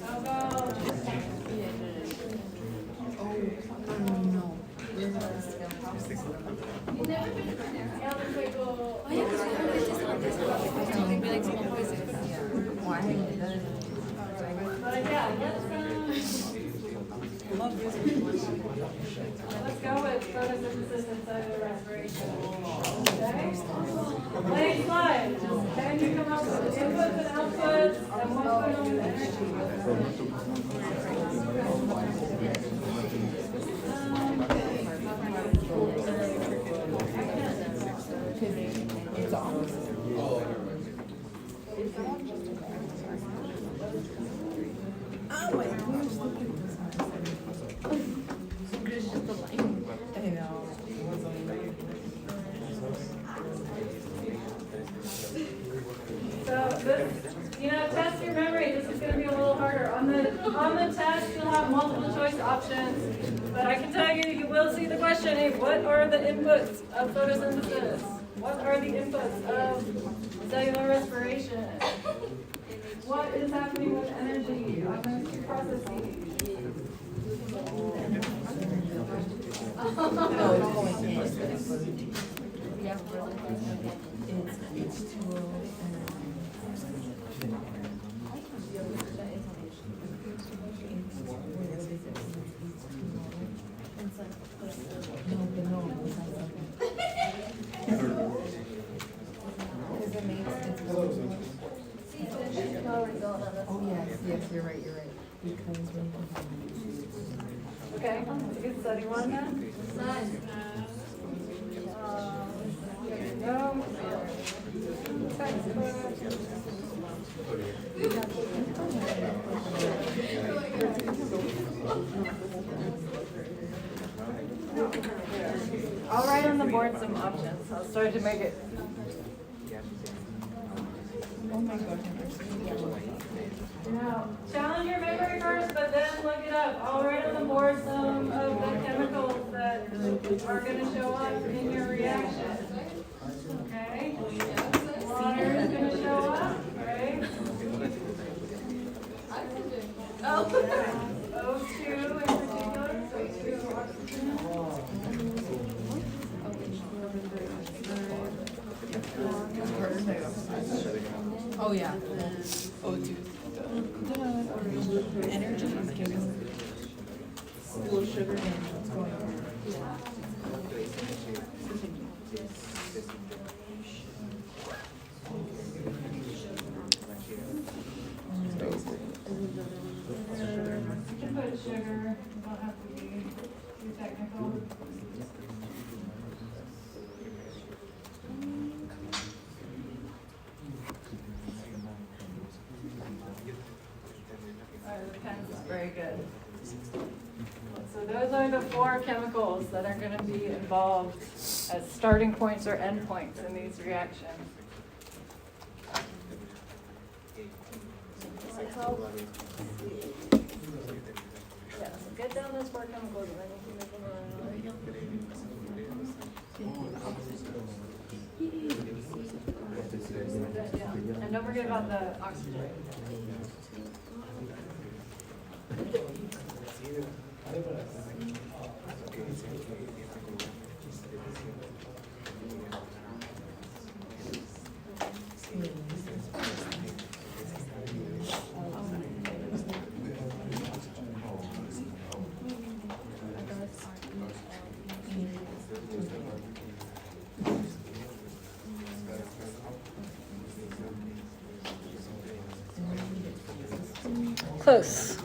How about No. Cyanobacteria? Oh yeah, because we heard this on this one. It'd be like small poison. Why? But yeah, let's go with photosynthesis and cellular respiration. Okay? Blank slide. Just can you come up with inputs and outputs and what's going on with energy? questions, but I can tell you, you will see the question, hey, what are the inputs of photosynthesis? What are the inputs of cellular respiration? What is happening with energy on those two processes? Oh, yes, you're right. Because Okay, that's a good study one then. There you go. I'll write on the board some options. I'll start to make it. oh my God. Now, challenge your memory first, but then look it up. I'll write on the board some of the chemicals that are going to show up in your reaction. Okay? Water is going to show up, right? O2 in particular, so O2 oxygen. Oh, yeah. O2. Energy is given. Full of sugar and what's going on. You can put sugar, you don't have to be too technical. Alright, the pen's very good. So those are the 4 chemicals that are going to be involved as starting points or end points in these reactions. Yeah, so get down those 4 chemicals and then you can make them around. And don't forget about the oxygen. Close.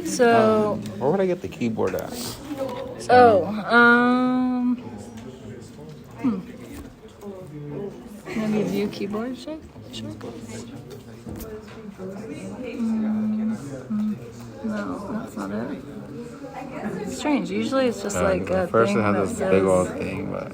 So. Where would I get the keyboard at? Maybe view keyboard, sure. No, that's not it. Strange. Usually it's just like a First thing it that has this says. big old thing, but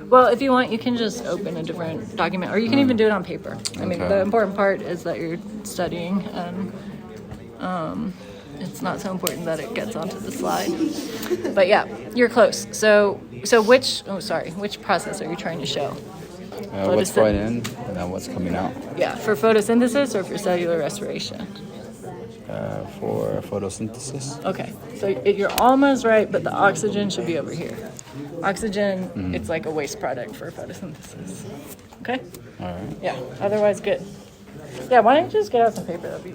Well, if you want, you can just open a different document, or you can even do it on paper. I mean, Okay. the important part is that you're studying, and it's not so important that it gets onto the slide. But yeah, you're close. So which process are you trying to show? what's going in and then what's coming out Yeah, for photosynthesis or for cellular respiration? for photosynthesis. Okay, so you're almost right, but the oxygen should be over here. Oxygen, it's like a waste product for photosynthesis. Okay? All right. Yeah, otherwise good. Yeah, why don't you just get out some paper? That'd be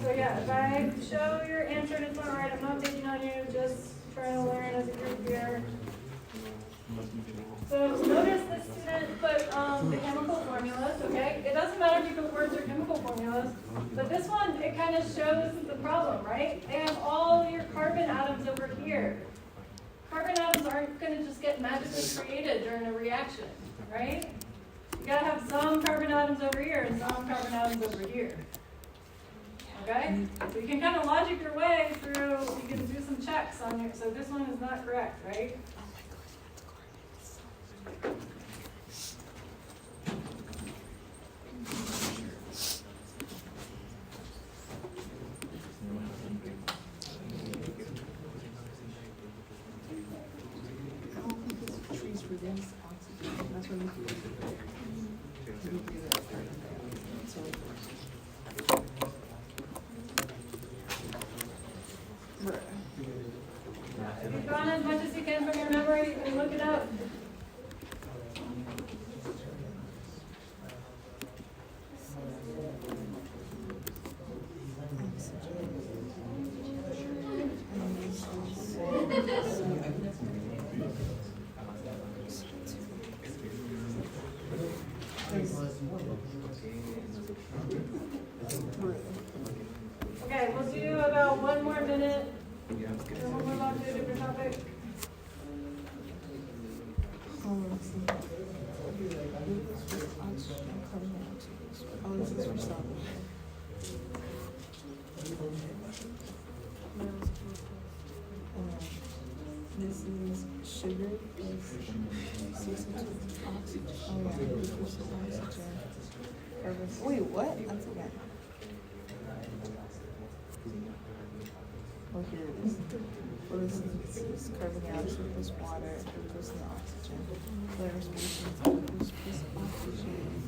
So yeah, if I show your answer and it's not right, I'm not taking on you, just trying to learn as a group here. So notice this student put the chemical formulas, okay? It doesn't matter if you put words or chemical formulas, but this one, it kind of shows the problem, right? They have all your carbon gets created during a reaction, right? You gotta have some carbon atoms over here and some carbon atoms over here. Okay? So you can kind of logic your way through, you can do some checks on your, so this one is not correct, right? Trees release oxygen. That's what we do. We do that. So, If you've gone as much as you can from your memory, you can look it up. Okay, we'll do about one more minute. Then we'll move on to a different topic. oh, this is for stopping. This is sugar plus oxygen. Oh yeah, glucose is oxygen. Carbon. Wait, what? That's again. Oh, here it is. Well, this is carbon dioxide plus water, glucose and oxygen. Blood respiration is glucose plus oxygen.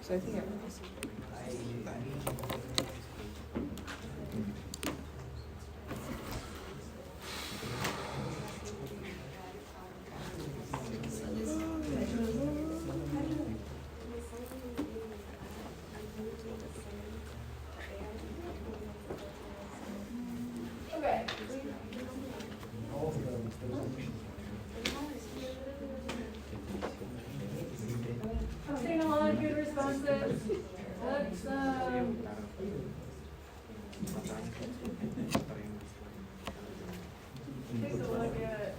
So I think everyone else is Okay. I'm seeing a lot of good responses. Let's, take a look at.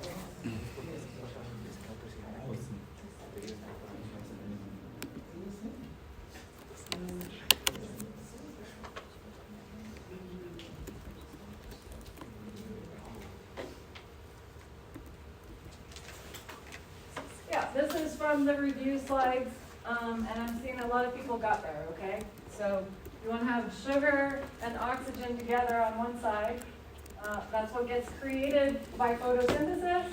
Yeah, this is from the review slides, and I'm seeing a lot of people got there, okay? So you want to have sugar and oxygen together on one side. That's what gets created by photosynthesis.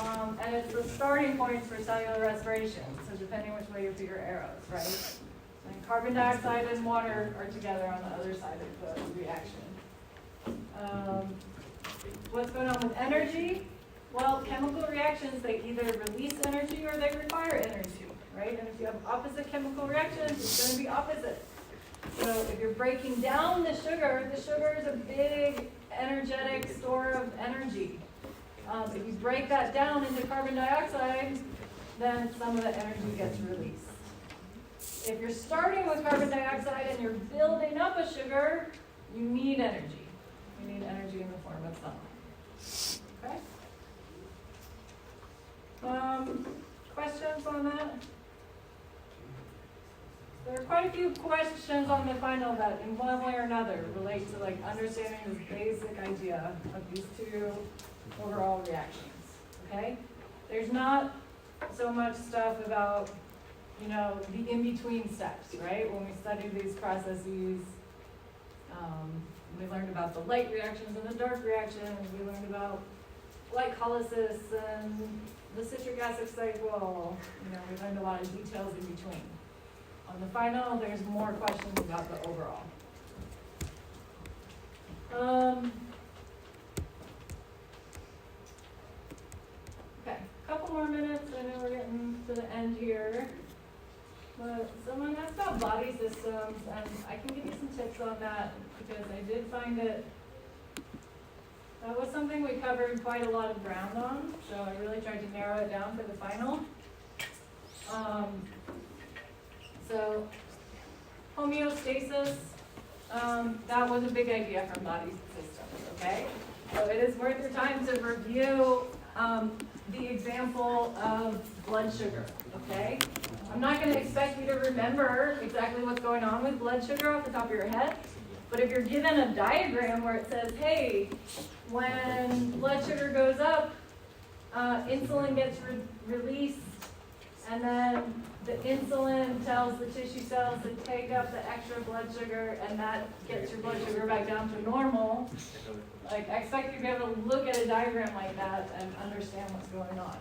And it's the starting points for cellular respiration, so depending which way you put your arrows, right? And carbon dioxide and water are together on the other side of the reaction. What's going on with energy? Well, chemical reactions, they either release energy or they require energy, right? And if you have opposite chemical reactions, it's going to be opposite. So if you're breaking down the sugar is a big energetic store of energy. If you break that down into carbon dioxide, then some of the energy gets released. If you're starting with carbon dioxide and you're building up a sugar, you need energy. You need energy in the form of sunlight. Okay? Questions on that? There are quite a few questions on the final that in one way or another relate to like understanding this basic idea of these two overall reactions, okay? There's not so much stuff about, you know, the in-between steps, right? When we studied these processes, we learned about the light reactions and the dark reactions, we learned about glycolysis and the citric acid cycle, you know, we learned a lot of details in between. On the final, there's more questions about the overall. Okay, a couple more minutes, I know we're getting to the end here. But someone asked about body systems, and I can give you some tips on that, because I did find it, that was something we covered quite a lot of ground on, so I really tried to narrow it down for the final. So, homeostasis, that was a big idea from body systems, okay? So it is worth your time to review the example of blood sugar, okay? I'm not going to expect you to remember exactly what's going on with blood sugar off the top of your head, but if you're given a diagram where it says, hey, when blood sugar goes up, insulin gets released, and then the insulin tells the tissue cells to take up the extra blood sugar, and that gets your blood sugar back down to normal. Like, I expect you to be able to look at a diagram like that and understand what's going on.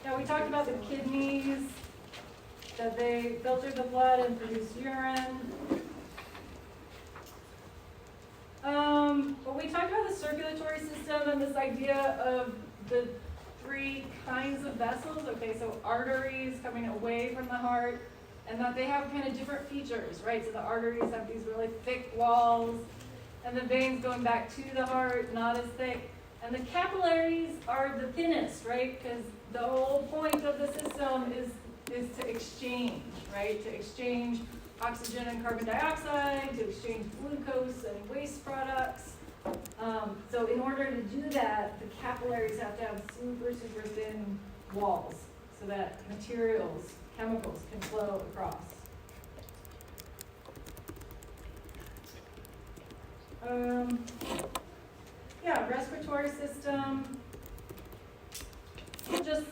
Yeah, we talked about the kidneys, that they filter the blood and produce urine. But we talked about the circulatory system and this idea of the three kinds of vessels. Okay, so arteries coming away from the heart, and that they have kind of different features, right? So the arteries have these really thick walls, and the veins going back to the heart, not as thick. And the capillaries are the thinnest, right? Because the whole point of the system is to exchange, right? To exchange oxygen and carbon dioxide, to exchange glucose and waste products. So in order to do that, the capillaries have to have super, super thin walls so that materials, chemicals can flow across. Yeah, respiratory system. Just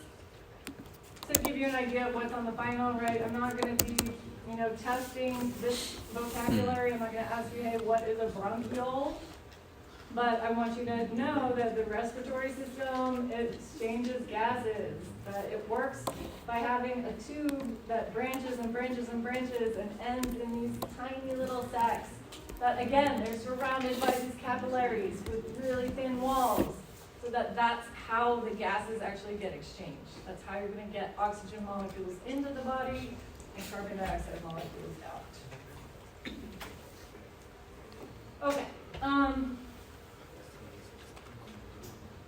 to give you an idea of what's on the final, right? I'm not going to be, testing this vocabulary. I'm not going to ask you, hey, what is a bronchiole? But I want you to know that the respiratory system, it exchanges gases. That it works by having a tube that branches and branches and branches and ends in these tiny little sacs. That again, they're surrounded by these capillaries with really thin walls. So that's how the gases actually get exchanged. That's how you're going to get oxygen molecules into the body and carbon dioxide molecules out. Okay.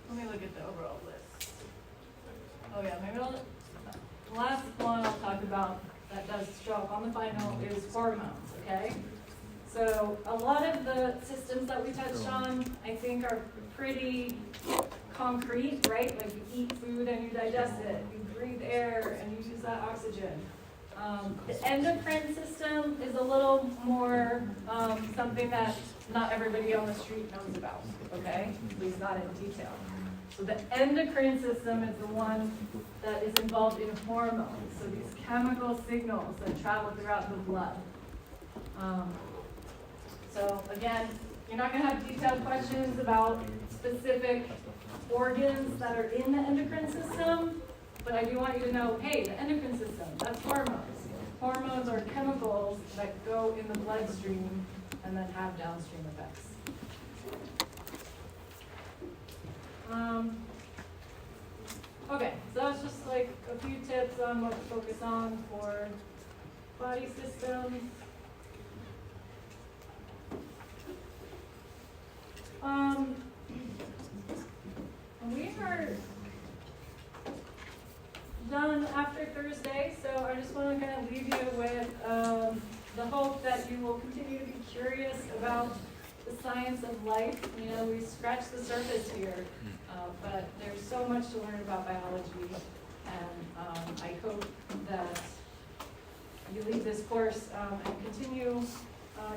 Let me look at the overall list. Oh yeah, maybe the last one I'll talk about that does show up on the final is hormones, okay? So a lot of the systems that we touched on, I think, are pretty concrete, right? Like you eat food and you digest it, you breathe air and you use that oxygen. The endocrine system is a little more something that not everybody on the street knows about, okay? At least not in detail. So the endocrine system is the one that is involved in hormones, so these chemical signals that travel throughout the blood. So again, you're not going to have detailed questions about specific organs that are in the endocrine system, but I do want you to know, hey, the endocrine system, that's hormones. Hormones are chemicals that go in the bloodstream and then have downstream effects. Okay, so that's just like a few tips on what to focus on for body systems. We are done after Thursday, so I just want to kind of leave you with the hope that you will continue to be curious about the science of life. We scratched the surface here, but there's so much to learn about biology, and I hope that you leave this course and continue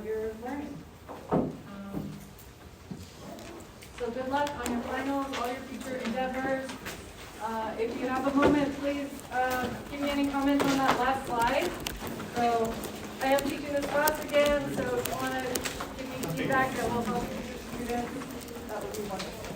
your learning. So good luck on your finals, all your future endeavors. If you have a moment, please give me any comments on that last slide. So I am teaching this class again, so if you want to give me feedback that will help future students, that would be wonderful.